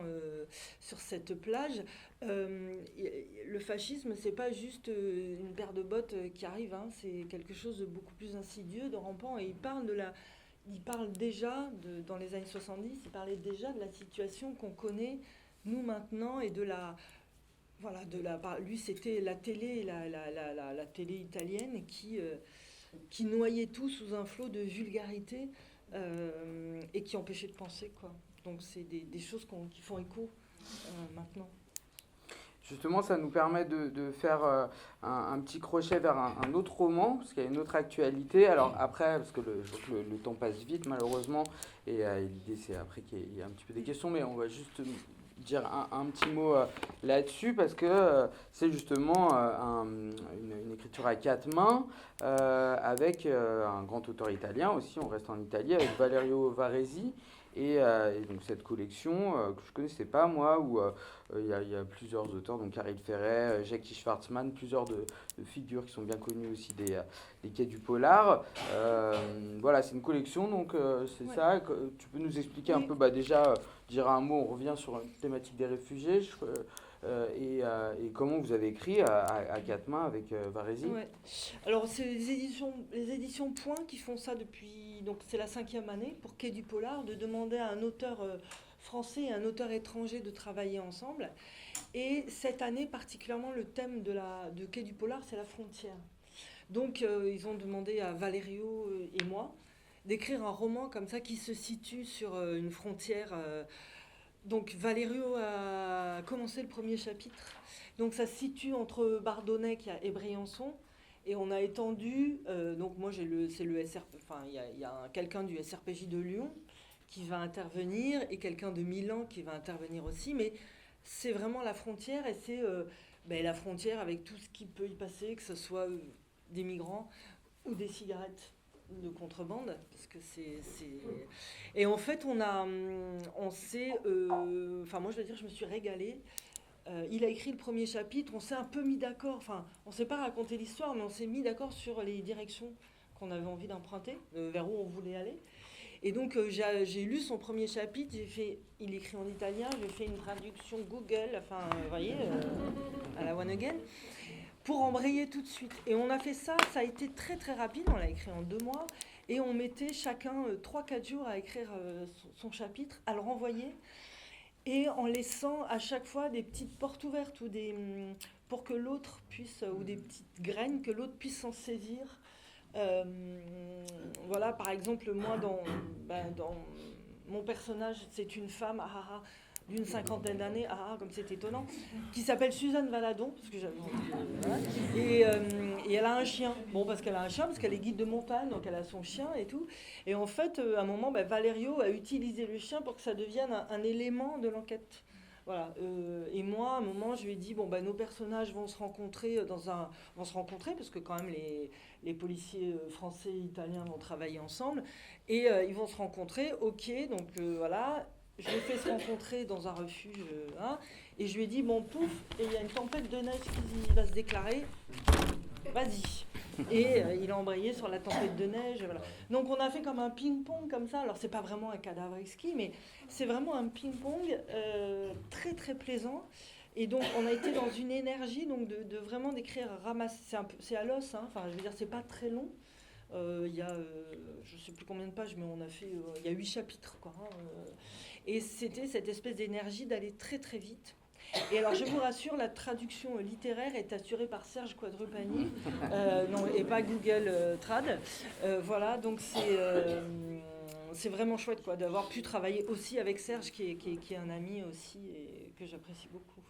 sur cette plage, le fascisme, c'est pas juste une paire de bottes qui arrive, hein, c'est quelque chose de beaucoup plus insidieux, de rampant. Et il parle déjà, dans les années 70, il parlait déjà de la situation qu'on connaît nous maintenant et de la... Voilà, lui c'était la télé, la télé italienne qui noyait tout sous un flot de vulgarité et qui empêchait de penser, quoi. Donc c'est des choses qui font écho maintenant. Justement, ça nous permet de faire un petit crochet vers un autre roman, parce qu'il y a une autre actualité. Alors après, parce que je vois que le temps passe vite malheureusement, et l'idée c'est après qu'il y ait un petit peu des questions, mais on va juste dire un petit mot là-dessus, parce que c'est justement une écriture à quatre mains, avec un grand auteur italien aussi, on reste en Italie, avec Valerio Varesi. Et donc cette collection que je ne connaissais pas moi, où il y a plusieurs auteurs, donc Karel Ferret, Jackie Schwartzman, plusieurs de figures qui sont bien connues aussi des quais du polar. Voilà, c'est une collection, donc c'est ça. Tu peux nous expliquer un peu, déjà, dire un mot, on revient sur la thématique des réfugiés, et comment vous avez écrit à quatre mains avec Varesi. Ouais. Alors c'est les éditions Point qui font ça depuis, donc c'est la 5e année pour Quai du Polar, de demander à un auteur français et un auteur étranger de travailler ensemble. Et cette année particulièrement, le thème de Quai du Polar, c'est la frontière. Donc ils ont demandé à Valerio et moi d'écrire un roman comme ça qui se situe sur une frontière. Donc Valerio a commencé le premier chapitre. Donc ça se situe entre Bardonnecq et Briançon. Et on a étendu, donc moi c'est le SRP, enfin il y a quelqu'un du SRPJ de Lyon qui va intervenir et quelqu'un de Milan qui va intervenir aussi. Mais c'est vraiment la frontière et c'est la frontière avec tout ce qui peut y passer, que ce soit des migrants ou des cigarettes de contrebande, parce que c'est... Et en fait, on s'est... Enfin, moi, je veux dire, je me suis régalée. Il a écrit le premier chapitre, on s'est un peu mis d'accord, enfin, on ne s'est pas raconté l'histoire, mais on s'est mis d'accord sur les directions qu'on avait envie d'emprunter, vers où on voulait aller. Et donc, j'ai lu son premier chapitre, il écrit en italien, j'ai fait une traduction Google, enfin, vous voyez, à la One Again, pour embrayer tout de suite. Et on a fait ça, ça a été très très rapide, on l'a écrit en 2 mois, et on mettait chacun 3-4 jours à écrire son chapitre, à le renvoyer, et en laissant à chaque fois des petites portes ouvertes, pour que l'autre puisse, ou des petites graines, que l'autre puisse s'en saisir. Voilà, par exemple, moi, dans mon personnage, c'est une femme, d'une 50aine d'années, comme c'est étonnant, qui s'appelle Suzanne Valadon, parce que voilà, et elle a un chien. Bon, parce qu'elle a un chien, parce qu'elle est guide de montagne, donc elle a son chien et tout. Et en fait, à un moment, Valerio a utilisé le chien pour que ça devienne un élément de l'enquête. Voilà. Et moi, à un moment, je lui ai dit, nos personnages vont se rencontrer parce que quand même les policiers français et italiens vont travailler ensemble, et ils vont se rencontrer, ok, donc voilà. Je les fais se rencontrer dans un refuge, et je lui ai dit, pouf, et il y a une tempête de neige qui va se déclarer, vas-y. Et il a embrayé sur la tempête de neige, voilà. Donc on a fait comme un ping-pong comme ça, alors c'est pas vraiment un cadavre exquis, mais c'est vraiment un ping-pong très très plaisant. Et donc on a été dans une énergie donc de vraiment d'écrire ramasser, c'est à l'os, enfin je veux dire c'est pas très long. Il y a, je sais plus combien de pages, mais on a fait, il y a 8 chapitres, quoi. Et c'était cette espèce d'énergie d'aller très très vite. Et alors je vous rassure, la traduction littéraire est assurée par Serge Quadrupani, et pas Google Trad. Voilà, donc c'est vraiment chouette, quoi, d'avoir pu travailler aussi avec Serge, qui est un ami aussi et que j'apprécie beaucoup.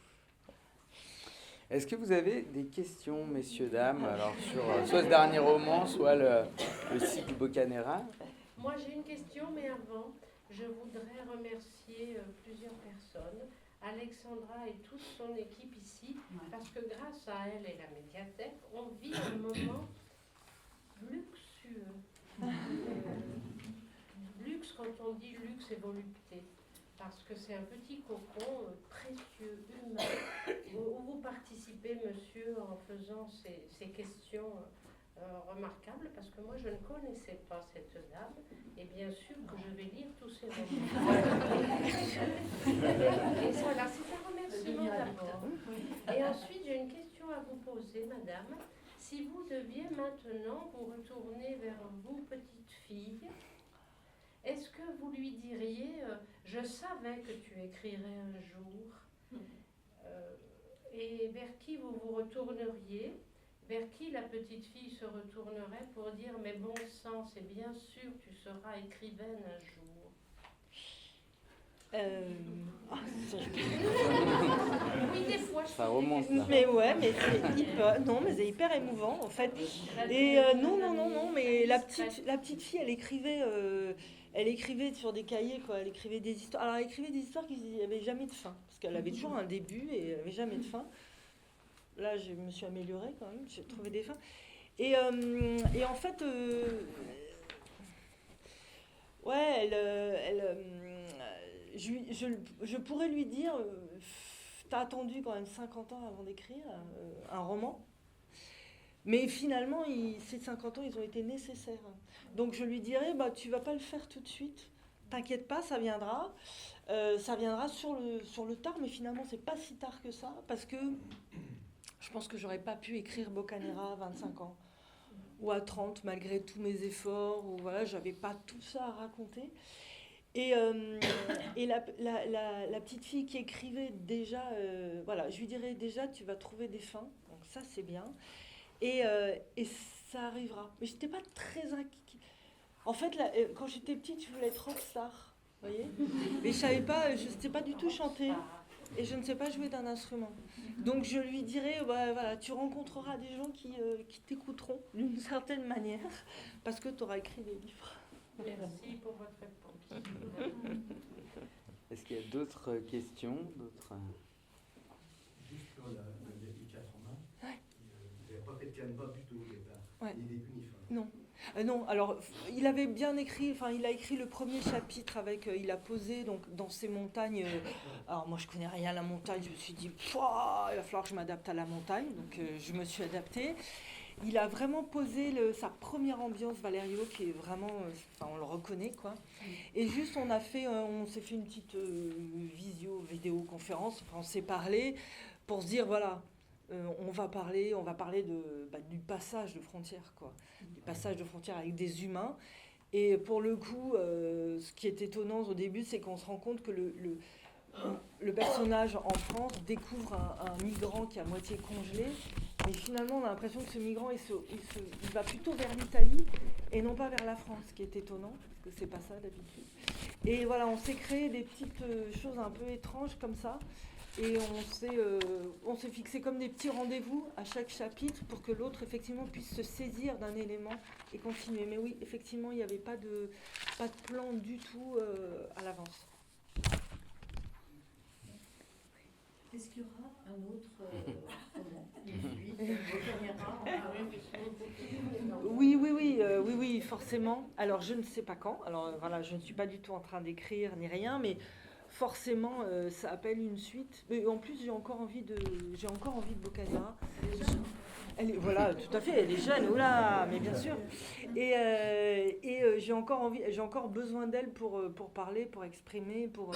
Est-ce que vous avez des questions, messieurs, dames, alors sur soit ce dernier roman, soit le cycle Boccanegra? Moi, j'ai une question, mais avant, je voudrais remercier plusieurs personnes, Alexandra et toute son équipe ici, parce que grâce à elle et la médiathèque, on vit un moment luxueux. Luxe, quand on dit luxe et volupté, parce que c'est un petit cocon précieux, humain, où vous participez, monsieur, en faisant ces questions remarquable parce que moi je ne connaissais pas cette dame et bien sûr que je vais lire tous ses romans. Et voilà, c'est un remerciement d'abord. Et ensuite j'ai une question à vous poser, madame. Si vous deviez maintenant vous retourner vers vous, petite fille, est-ce que vous lui diriez je savais que tu écrirais un jour et vers qui vous vous retourneriez? Vers qui la petite fille se retournerait pour dire mais bon sang, c'est bien sûr tu seras écrivaine un jour? Oui, des fois. Ça remonte là. Mais ouais, mais c'est hyper émouvant en fait. Et non, mais la petite fille, elle écrivait sur des cahiers quoi. Elle écrivait des histoires. Alors elle écrivait des histoires qui n'avaient jamais de fin, parce qu'elle avait toujours un début et elle n'avait jamais de fin. Là, je me suis améliorée quand même. J'ai trouvé des fins. Et en fait, ouais, je pourrais lui dire, t'as attendu quand même 50 ans avant d'écrire un roman. Mais finalement, ces 50 ans, ils ont été nécessaires. Donc je lui dirais, bah, tu vas pas le faire tout de suite. T'inquiète pas, ça viendra. Ça viendra sur le tard, mais finalement, c'est pas si tard que ça. Parce que je pense que j'aurais pas pu écrire Boccanegra à 25 ans. Ou à 30, malgré tous mes efforts. Ou voilà, j'avais pas tout ça à raconter. Et la petite fille qui écrivait déjà, voilà, je lui dirais déjà, tu vas trouver des fins. Donc ça, c'est bien. Et ça arrivera. Mais j'étais pas très inquiète. En fait, là, quand j'étais petite, je voulais être rockstar, vous voyez. Mais je savais pas, je ne sais pas du tout chanter et je ne sais pas jouer d'un instrument. Donc je lui dirais, bah, voilà, tu rencontreras des gens qui t'écouteront d'une certaine manière parce que tu auras écrit des livres. Merci pour votre réponse. Est-ce qu'il y a d'autres questions, Juste sur la dédicace en main. Ouais. Vous n'avez pas fait de canevas du tout au départ. Ouais. Il est uniforme. Non. Non, alors il avait bien écrit, enfin il a écrit le premier chapitre avec, il a posé donc dans ces montagnes. Alors moi je connais rien à la montagne, je me suis dit, pouah, il va falloir que je m'adapte à la montagne, donc je me suis adaptée. Il a vraiment posé sa première ambiance Valerio qui est vraiment, enfin on le reconnaît quoi. Et juste on s'est fait une petite vidéoconférence, enfin on s'est parlé pour se dire voilà. On va parler du passage de frontières, quoi. Du passage de frontières avec des humains. Et pour le coup, ce qui est étonnant au début, c'est qu'on se rend compte que le personnage en France découvre un migrant qui est à moitié congelé. Mais finalement, on a l'impression que ce migrant, il va plutôt vers l'Italie et non pas vers la France, ce qui est étonnant, parce que c'est pas ça d'habitude. Et voilà, on s'est créé des petites choses un peu étranges comme ça. Et on s'est fixé comme des petits rendez-vous à chaque chapitre pour que l'autre, effectivement, puisse se saisir d'un élément et continuer. Mais oui, effectivement, il n'y avait pas de plan du tout à l'avance. Est-ce qu'il y aura un autre Oui, forcément. Alors, je ne sais pas quand. Alors, voilà, je ne suis pas du tout en train d'écrire ni rien, mais forcément, ça appelle une suite. Mais en plus, j'ai encore envie de Boccanegra. Voilà, tout à fait, elle est jeune, oula, mais bien sûr. Et j'ai encore besoin d'elle pour parler, pour exprimer, pour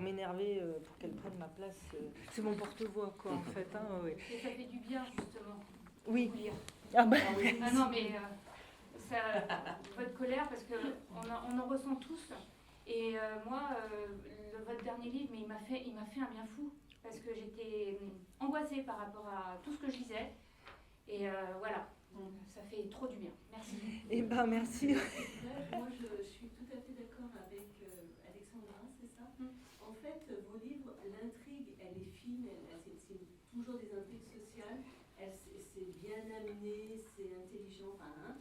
m'énerver, pour qu'elle prenne ma place. C'est mon porte-voix, quoi, en fait. Hein, ouais. Et ça fait du bien, justement. Oui. Lire. Ah bah. Ah non, mais votre colère, parce qu'on en ressent tous. Et moi, votre dernier livre, mais il m'a fait un bien fou, parce que j'étais angoissée par rapport à tout ce que je lisais. Et voilà, donc ça fait trop du bien. Merci. Eh ben merci. Moi, je suis tout à fait d'accord avec Alexandra, c'est ça. En fait, vos livres, l'intrigue, elle est fine, c'est toujours des intrigues sociales, c'est bien amené, c'est intelligent, hein.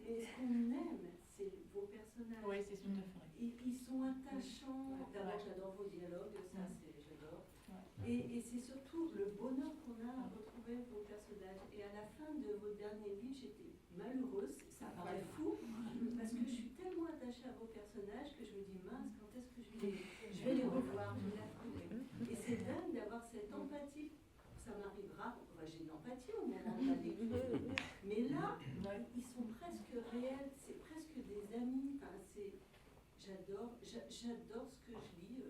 Mais ce qu'on aime, c'est vos personnages. Oui, c'est tout à fait. Ils sont attachants. D'abord, j'adore vos dialogues, ça, j'adore. Et c'est surtout le bonheur qu'on a à retrouver vos personnages. Et à la fin de vos derniers livres, j'étais malheureuse, ça paraît fou, parce que je suis tellement attachée à vos personnages que je me dis, mince, quand est-ce que je vais les revoir, je vais les retrouver. Et c'est dingue d'avoir cette empathie. Ça m'arrivera, j'ai de l'empathie au moment de la lecture. Mais là, ils j'adore ce que je lis.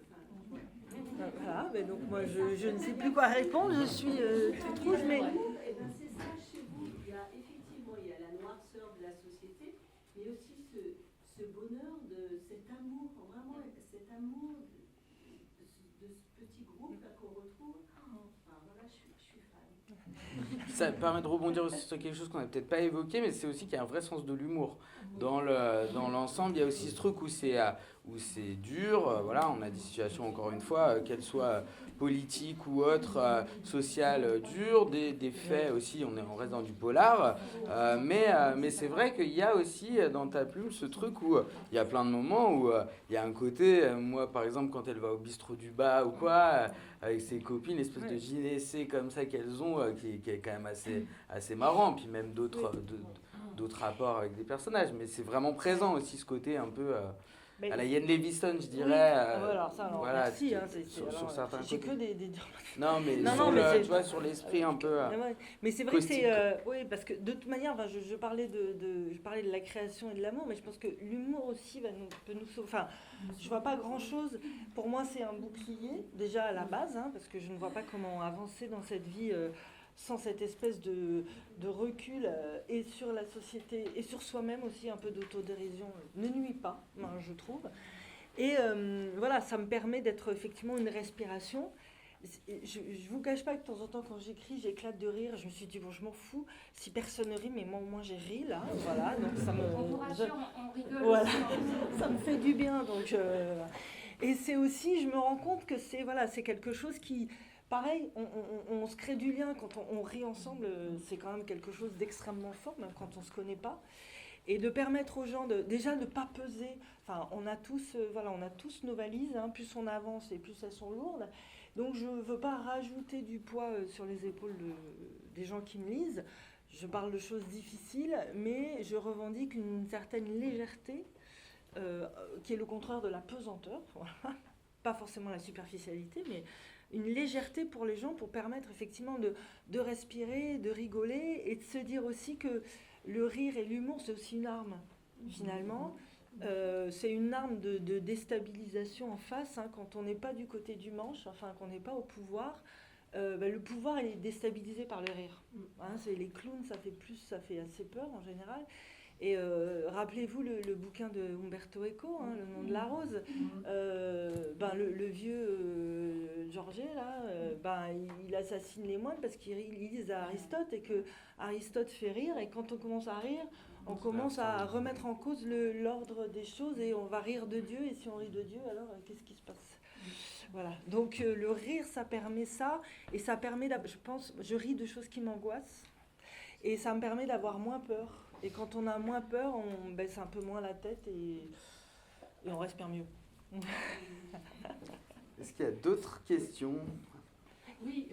Voilà, mais donc moi je ne sais plus quoi répondre, je suis toute rouge, mais... Eh ben, c'est ça chez vous. Il y a la noirceur de la société, mais aussi ce bonheur de cet amour, vraiment cet amour de ce petit groupe là qu'on retrouve. Enfin voilà, je suis fan. Ça permet de rebondir aussi sur quelque chose qu'on n'a peut-être pas évoqué, mais c'est aussi qu'il y a un vrai sens de l'humour. Dans l'ensemble, il y a aussi ce truc où c'est dur. Voilà, on a des situations, encore une fois, qu'elles soient politiques ou autres, sociales, dures, des faits aussi, on reste dans du polar. Mais c'est vrai qu'il y a aussi dans ta plume ce truc où il y a plein de moments où il y a un côté, moi par exemple, quand elle va au bistrot du bas ou quoi, avec ses copines, l'espèce de gynécée comme ça qu'elles ont, qui est quand même assez marrant, puis même d'autres rapports avec des personnages, mais c'est vraiment présent aussi ce côté un peu à la Ian Livingstone, je dirais. alors ça, alors, voilà, merci. sur certains j'ai côtés. que des... Non, mais tu vois, sur l'esprit un peu. Mais c'est vrai que c'est... oui, parce que de toute manière, enfin, je parlais de la création et de l'amour, mais je pense que l'humour aussi peut nous sauver. Enfin, je vois pas grand-chose. Pour moi, c'est un bouclier, déjà à la base, parce que je ne vois pas comment avancer dans cette vie sans cette espèce de recul et sur la société et sur soi-même aussi, un peu d'autodérision ne nuit pas, je trouve. Et voilà, ça me permet d'être effectivement une respiration. Je vous cache pas que de temps en temps, quand j'écris, j'éclate de rire. Je me suis dit, bon, je m'en fous. Si personne ne rit, mais moi, au moins, j'ai ri, là. Voilà, donc ça me... On vous rassure, on rigole voilà. aussi. Ça me fait du bien. Donc, et c'est aussi, je me rends compte que c'est quelque chose qui... Pareil, on se crée du lien quand on rit ensemble, c'est quand même quelque chose d'extrêmement fort, même quand on ne se connaît pas. Et de permettre aux gens déjà de ne pas peser. Enfin, on a tous nos valises, plus on avance et plus elles sont lourdes. Donc je ne veux pas rajouter du poids sur les épaules des gens qui me lisent. Je parle de choses difficiles, mais je revendique une certaine légèreté, qui est le contraire de la pesanteur. Voilà. Pas forcément la superficialité, mais une légèreté pour les gens, pour permettre effectivement de respirer, de rigoler, et de se dire aussi que le rire et l'humour, c'est aussi une arme, finalement. C'est une arme de déstabilisation en face, quand on n'est pas du côté du manche, enfin qu'on n'est pas au pouvoir. Le pouvoir est déstabilisé par le rire. C'est les clowns, ça fait assez peur en général. Et rappelez-vous le bouquin de Umberto Eco, Le nom de la rose. Le vieux Georget, là, il assassine les moines parce qu'ils lisent à Aristote et que Aristote fait rire. Et quand on commence à rire, on commence à remettre en cause l'ordre des choses et on va rire de Dieu. Et si on rit de Dieu, alors qu'est-ce qui se passe ? Voilà. Donc le rire, ça permet ça. Et ça permet, je ris de choses qui m'angoissent. Et ça me permet d'avoir moins peur. Et quand on a moins peur, on baisse un peu moins la tête et on respire mieux. Est-ce qu'il y a d'autres questions ? Oui,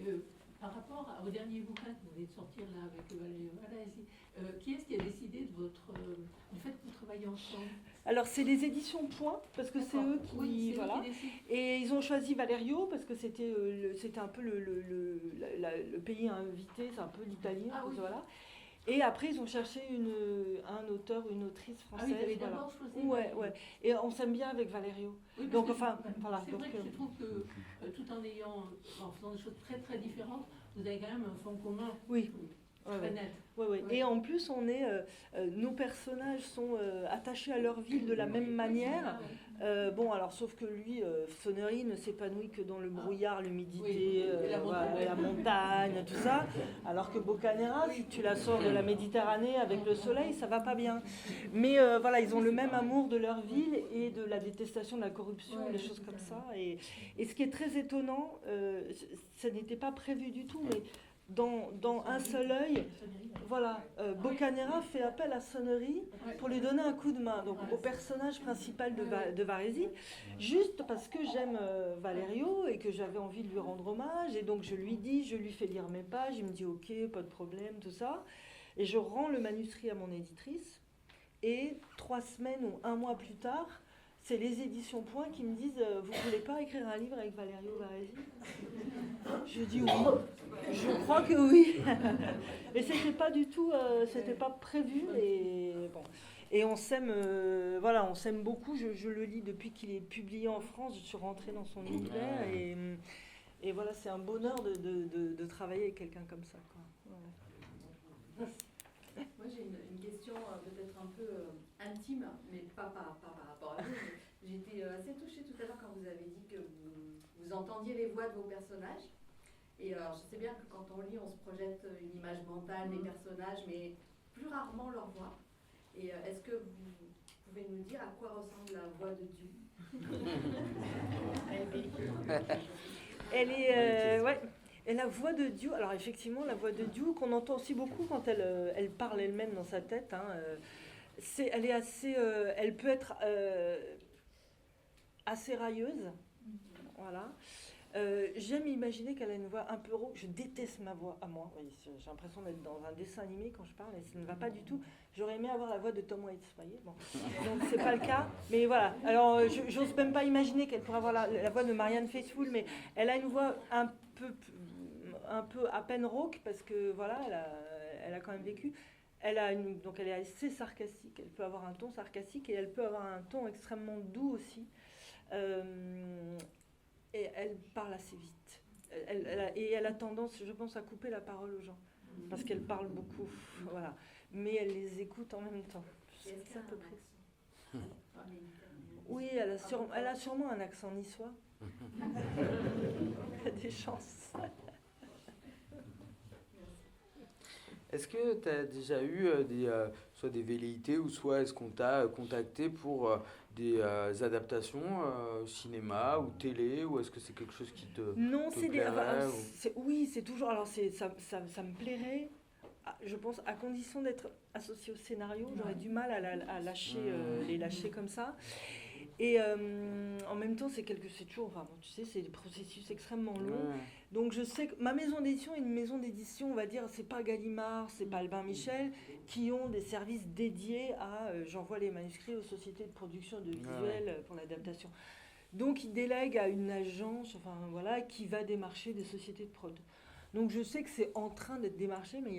par rapport au dernier bouquin que vous venez de sortir là avec Valérie, qui est-ce qui a décidé du fait que vous travaillez ensemble ? Alors c'est les éditions Point, parce que c'est eux qui... voilà. Et ils ont choisi Valerio, parce que c'était un peu le pays invité, c'est un peu l'Italie, voilà. Et après, ils ont cherché un auteur, une autrice française. Ah oui, vous avez d'abord choisi. Ouais. Et on s'aime bien avec Valerio. Oui, donc, voilà. C'est vrai que je trouve que tout en faisant des choses très très différentes, vous avez quand même un fond commun. Oui. Très net. Ouais. Et en plus, nos personnages sont attachés à leur ville de la même manière. Alors sauf que lui, Sonnery ne s'épanouit que dans le brouillard, l'humidité, la montagne, tout ça. Alors que Boccanegra, si tu la sors de la Méditerranée avec le soleil, ça va pas bien. Mais ils ont le même amour de leur ville et de la détestation de la corruption, des choses comme ça. Et ce qui est très étonnant, ça n'était pas prévu du tout, mais dans un seul œil, Boccanegra fait appel à Sonnery pour lui donner un coup de main, donc au personnage principal de Varese, juste parce que j'aime Valerio et que j'avais envie de lui rendre hommage, et donc je lui fais lire mes pages, il me dit ok, pas de problème, tout ça, et je rends le manuscrit à mon éditrice, et 3 semaines ou 1 mois plus tard, c'est les éditions Point qui me disent « Vous voulez pas écrire un livre avec Valerio Varese ?» Je dis oui. Je crois que oui. Mais c'était pas du tout, c'était pas prévu. Et on s'aime, voilà, on s'aime beaucoup. Je le lis depuis qu'il est publié en France. Je suis rentrée dans son univers et voilà, c'est un bonheur de travailler avec quelqu'un comme ça, quoi. Ouais. Moi, j'ai une question peut-être un peu intime, mais pas par rapport à vous. J'ai été assez touchée tout à l'heure quand vous avez dit que vous entendiez les voix de vos personnages. Et alors, je sais bien que quand on lit, on se projette une image mentale des personnages, mais plus rarement leur voix. Et est-ce que vous pouvez nous dire à quoi ressemble la voix de Dieu? Elle est, ouais. Et la voix de Dieu, alors effectivement, la voix de Dieu qu'on entend aussi beaucoup quand elle parle elle-même dans sa tête, hein, elle est assez, elle peut être assez railleuse, voilà. J'aime imaginer qu'elle a une voix un peu rauque. Je déteste ma voix à moi. Oui, j'ai l'impression d'être dans un dessin animé quand je parle et ça ne va pas du tout. J'aurais aimé avoir la voix de Tom Waits, vous voyez. Bon. Donc c'est pas le cas. Mais voilà. Alors j'ose même pas imaginer qu'elle pourrait avoir la voix de Marianne Faithfull, mais elle a une voix un peu à peine rauque parce que voilà, elle a quand même vécu. Donc elle est assez sarcastique. Elle peut avoir un ton sarcastique et elle peut avoir un ton extrêmement doux aussi. Et elle parle assez vite. Elle a tendance, je pense, à couper la parole aux gens. Parce qu'elle parle beaucoup. Voilà. Mais elle les écoute en même temps. C'est à peu près. Oui, elle a sûrement un accent niçois. Il y a des chances. Est-ce que tu as déjà eu soit des velléités ou soit est-ce qu'on t'a contacté pour des adaptations cinéma ou télé, ou est-ce que c'est quelque chose qui te Non, te c'est des. plairait, Oui, c'est toujours. Alors, ça me plairait, je pense, à condition d'être associé au scénario. J'aurais du mal à lâcher, les lâcher comme ça. Et en même temps, c'est toujours. Enfin, bon, tu sais, c'est des processus extrêmement longs. Ouais. Donc, je sais que ma maison d'édition est une maison d'édition, on va dire, c'est pas Gallimard, c'est pas Albin Michel, qui ont des services dédiés à. J'envoie les manuscrits aux sociétés de production de visuels pour l'adaptation. Donc, ils délèguent à une agence, enfin voilà, qui va démarcher des sociétés de prod. Donc, je sais que c'est en train d'être démarché, mais il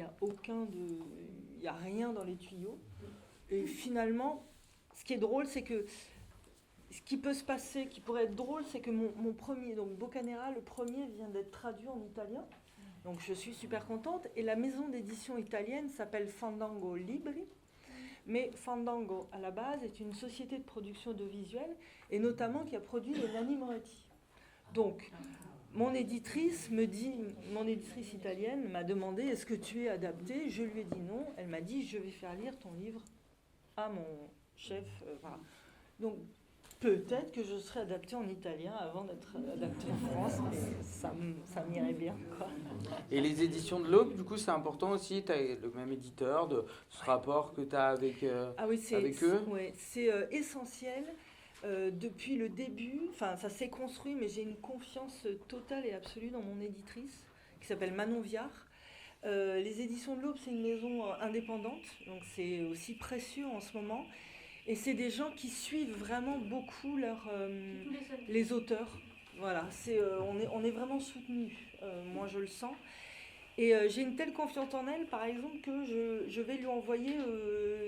y a rien dans les tuyaux. Et finalement, ce qui est drôle, c'est que ce qui peut se passer, qui pourrait être drôle, c'est que mon premier, donc Boccanera, le premier vient d'être traduit en italien. Donc je suis super contente. Et la maison d'édition italienne s'appelle Fandango Libri. Mais Fandango, à la base, est une société de production audiovisuelle et notamment qui a produit les Nanni Moretti. Donc, mon éditrice italienne m'a demandé « Est-ce que tu es adaptée ?» Je lui ai dit non. Elle m'a dit « Je vais faire lire ton livre à mon chef. » Voilà. Donc, peut-être que je serai adaptée en italien avant d'être adaptée en France, mais ça m'irait bien, quoi. Et les éditions de l'Aube, du coup, c'est important aussi, tu as le même éditeur, de ce rapport que tu as avec eux. Oui, c'est essentiel. Depuis le début, enfin ça s'est construit, mais j'ai une confiance totale et absolue dans mon éditrice, qui s'appelle Manon Viard. Les éditions de l'Aube, c'est une maison indépendante, donc c'est aussi précieux en ce moment. Et c'est des gens qui suivent vraiment beaucoup les auteurs. Voilà, on est vraiment soutenus. Moi, je le sens. Et j'ai une telle confiance en elle, par exemple, que je vais lui envoyer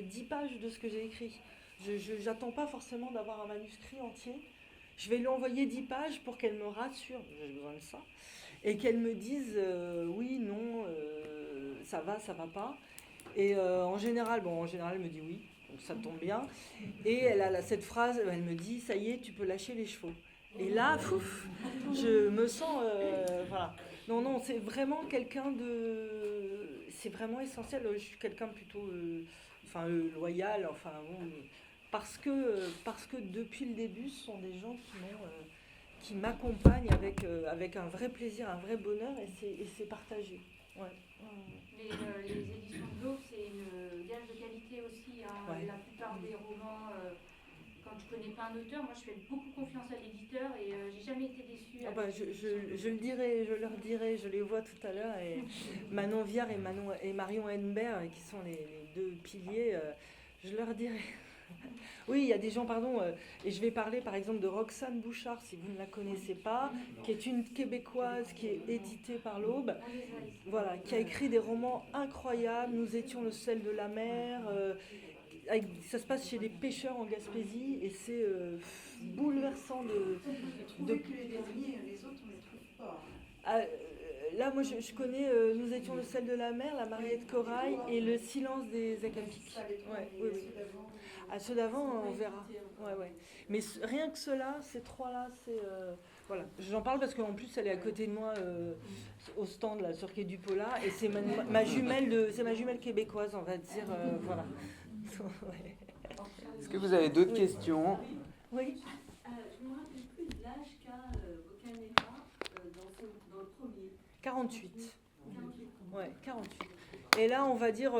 10 pages de ce que j'ai écrit. Je n'attends pas forcément d'avoir un manuscrit entier. Je vais lui envoyer 10 pages pour qu'elle me rassure, j'ai besoin de ça, et qu'elle me dise oui, non, ça va pas. Et en général, elle me dit oui. Donc ça tombe bien. Et elle a cette phrase, elle me dit, ça y est, tu peux lâcher les chevaux. Et là, je me sens... voilà. Non, c'est vraiment c'est vraiment essentiel. Je suis quelqu'un plutôt loyal, parce que depuis le début, ce sont des gens qui m'accompagnent avec un vrai plaisir, un vrai bonheur, et c'est partagé. Ouais. Les éditions de l'Aube, c'est une gage de qualité aussi. Hein. Ouais. La plupart des romans, quand je connais pas un auteur, moi je fais beaucoup confiance à l'éditeur et j'ai jamais été déçue. Je leur dirai, je les vois tout à l'heure, et Manon Viard et Marion Henbert, qui sont les deux piliers, je leur dirai. Oui, il y a des gens, et je vais parler par exemple de Roxane Bouchard, si vous ne la connaissez pas, qui est une Québécoise qui est éditée par l'Aube, voilà, qui a écrit des romans incroyables, Nous étions le sel de la mer, ça se passe chez des pêcheurs en Gaspésie et c'est bouleversant de... Que les derniers, les autres, on les trouve pas. Là, moi, je connais Nous étions le sel de la mer, La Mariette Corail et Le silence des Acapiques. Ouais, oui, oui. Ceux d'avant, on verra. Ouais. Mais rien que ceux-là, ces trois-là, c'est... voilà. J'en parle parce qu'en plus, elle est à côté de moi au stand là, sur Quai du Polar et c'est ma jumelle québécoise, on va dire. Voilà. Ouais. Est-ce que vous avez d'autres questions? Oui. Je ne me rappelle plus de l'âge qu'a Boccanegra dans le premier. 48. Ouais, 48. Et là, on va dire...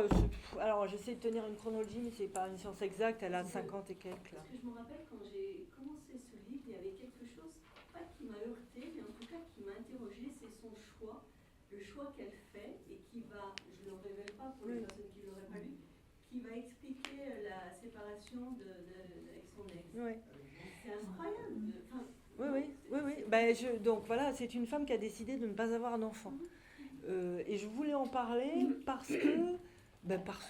alors, j'essaie de tenir une chronologie, mais c'est pas une science exacte. Elle a 50 et quelques, là. Parce que je me rappelle, quand j'ai commencé ce livre, il y avait quelque chose, pas qui m'a heurté, mais en tout cas qui m'a interrogé, c'est son choix, le choix qu'elle fait, et qui va, je ne le révèle pas pour les personnes qui ne l'auraient pas lu, qui va expliquer la séparation avec son ex. Ouais. C'est incroyable. Oui. Donc voilà, c'est une femme qui a décidé de ne pas avoir d'enfant. Et je voulais en parler parce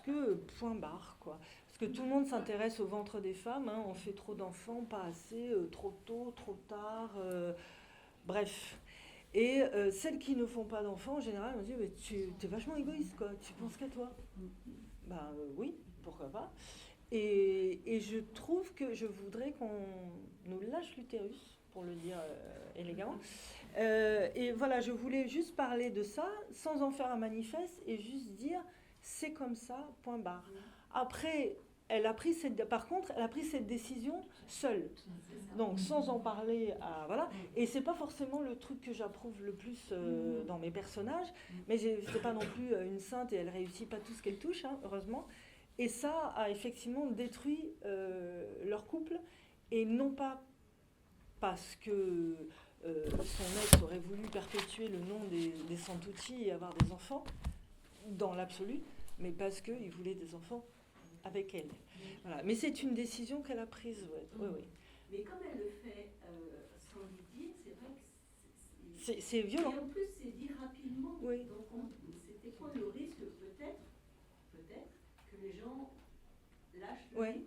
que point barre, quoi. Parce que tout le monde s'intéresse au ventre des femmes, hein. On fait trop d'enfants, pas assez, trop tôt, trop tard, bref. Et celles qui ne font pas d'enfants, en général, on dit mais tu es vachement égoïste, quoi. Tu penses qu'à toi. Oui, pourquoi pas. Et je trouve que je voudrais qu'on nous lâche l'utérus, pour le dire élégamment. Et voilà, je voulais juste parler de ça, sans en faire un manifeste, et juste dire, c'est comme ça, point barre. Après, par contre, elle a pris cette décision seule. Donc, sans en parler voilà. Et c'est pas forcément le truc que j'approuve le plus dans mes personnages, mais c'est pas non plus une sainte et elle réussit pas tout ce qu'elle touche, hein, heureusement. Et ça a effectivement détruit leur couple, et non pas parce que son ex aurait voulu perpétuer le nom des Santucci et avoir des enfants, dans l'absolu, mais parce qu'il voulait des enfants avec elle. Voilà. Mais c'est une décision qu'elle a prise, oui. Mais comme elle le fait sans lui dire, c'est vrai que c'est violent. Et en plus, c'est dit rapidement. Oui. Donc, c'était quoi le risque, peut-être, que les gens lâchent le livre. Oui.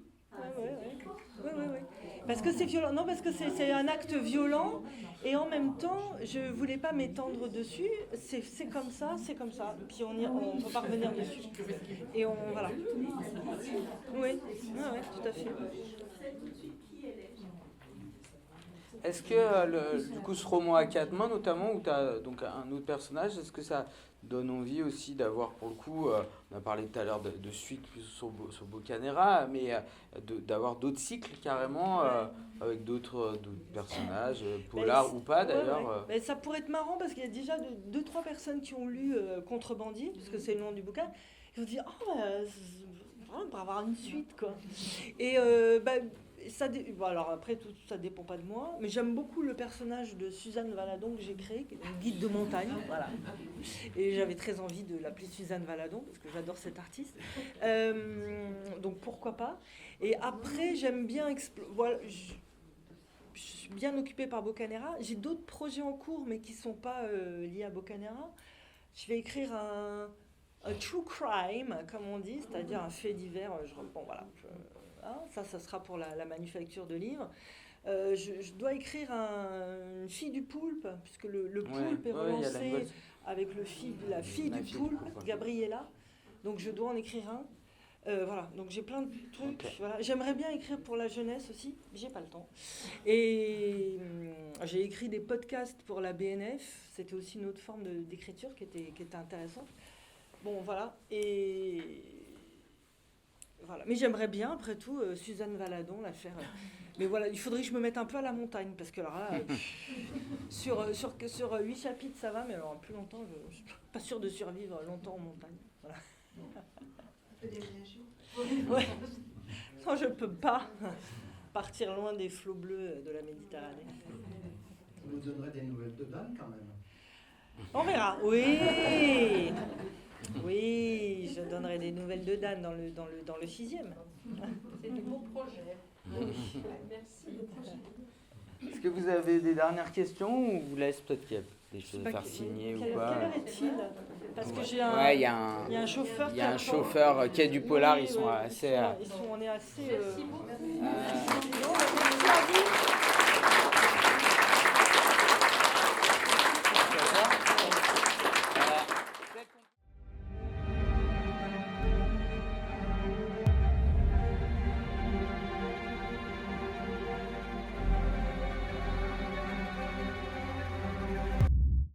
Parce que c'est violent. Non, parce que c'est un acte violent. Et en même temps, je ne voulais pas m'étendre dessus. C'est comme ça. Puis on ne peut pas revenir dessus. Et voilà. Oui, tout à fait. Est-ce que du coup ce roman à quatre mains notamment, où tu as donc un autre personnage, est-ce que ça donne envie aussi d'avoir, pour le coup, on a parlé tout à l'heure de suite plus sur Boccanegra, mais d'avoir d'autres cycles carrément avec d'autres personnages, polars ou pas d'ailleurs. Mais ça pourrait être marrant parce qu'il y a déjà 2-3 personnes qui ont lu Contrebandier, parce que c'est le nom du bouquin, qui vont dire on va avoir une suite, quoi. Et alors après, tout ça dépend pas de moi, mais j'aime beaucoup le personnage de Suzanne Valadon que j'ai créé, qui est une guide de montagne, voilà. Et j'avais très envie de l'appeler Suzanne Valadon, parce que j'adore cet artiste. Donc pourquoi pas. Et après, j'aime bien... Voilà, je suis bien occupée par Boccanegra. J'ai d'autres projets en cours, mais qui ne sont pas liés à Boccanegra. Je vais écrire un true crime, comme on dit, c'est-à-dire un fait divers. Ça sera pour la manufacture de livres. Je dois écrire une fille du poulpe, puisque le poulpe est relancé avec la fille du poulpe, Gabriella. Donc je dois en écrire un. Voilà, donc j'ai plein de trucs. Okay. Voilà. J'aimerais bien écrire pour la jeunesse aussi, j'ai pas le temps. Et j'ai écrit des podcasts pour la BNF, c'était aussi une autre forme d'écriture qui était intéressante. Bon, voilà. Voilà. Mais j'aimerais bien, après tout, Suzanne Valadon la faire. Mais voilà, il faudrait que je me mette un peu à la montagne, parce que alors là, sur 8 chapitres, ça va, mais alors plus longtemps, je suis pas sûre de survivre longtemps en montagne. Voilà. Un peu déménager. Ouais. Non, je peux pas partir loin des flots bleus de la Méditerranée. Vous nous donnerez des nouvelles de Dan quand même. On verra. Oui. Oui, je donnerai des nouvelles de Dan dans le 6e. C'est du beau projet. Merci. Est-ce que vous avez des dernières questions ou vous laisse peut-être qu'il y a des choses Bah, à faire signer ou quelle pas. heure est-il? Parce que j'ai un, Ouais, il y a un, il y a un chauffeur. il y a un qui attend. chauffeur qui est du polar, Oui, ils sont oui, assez. on est assez. Merci beaucoup.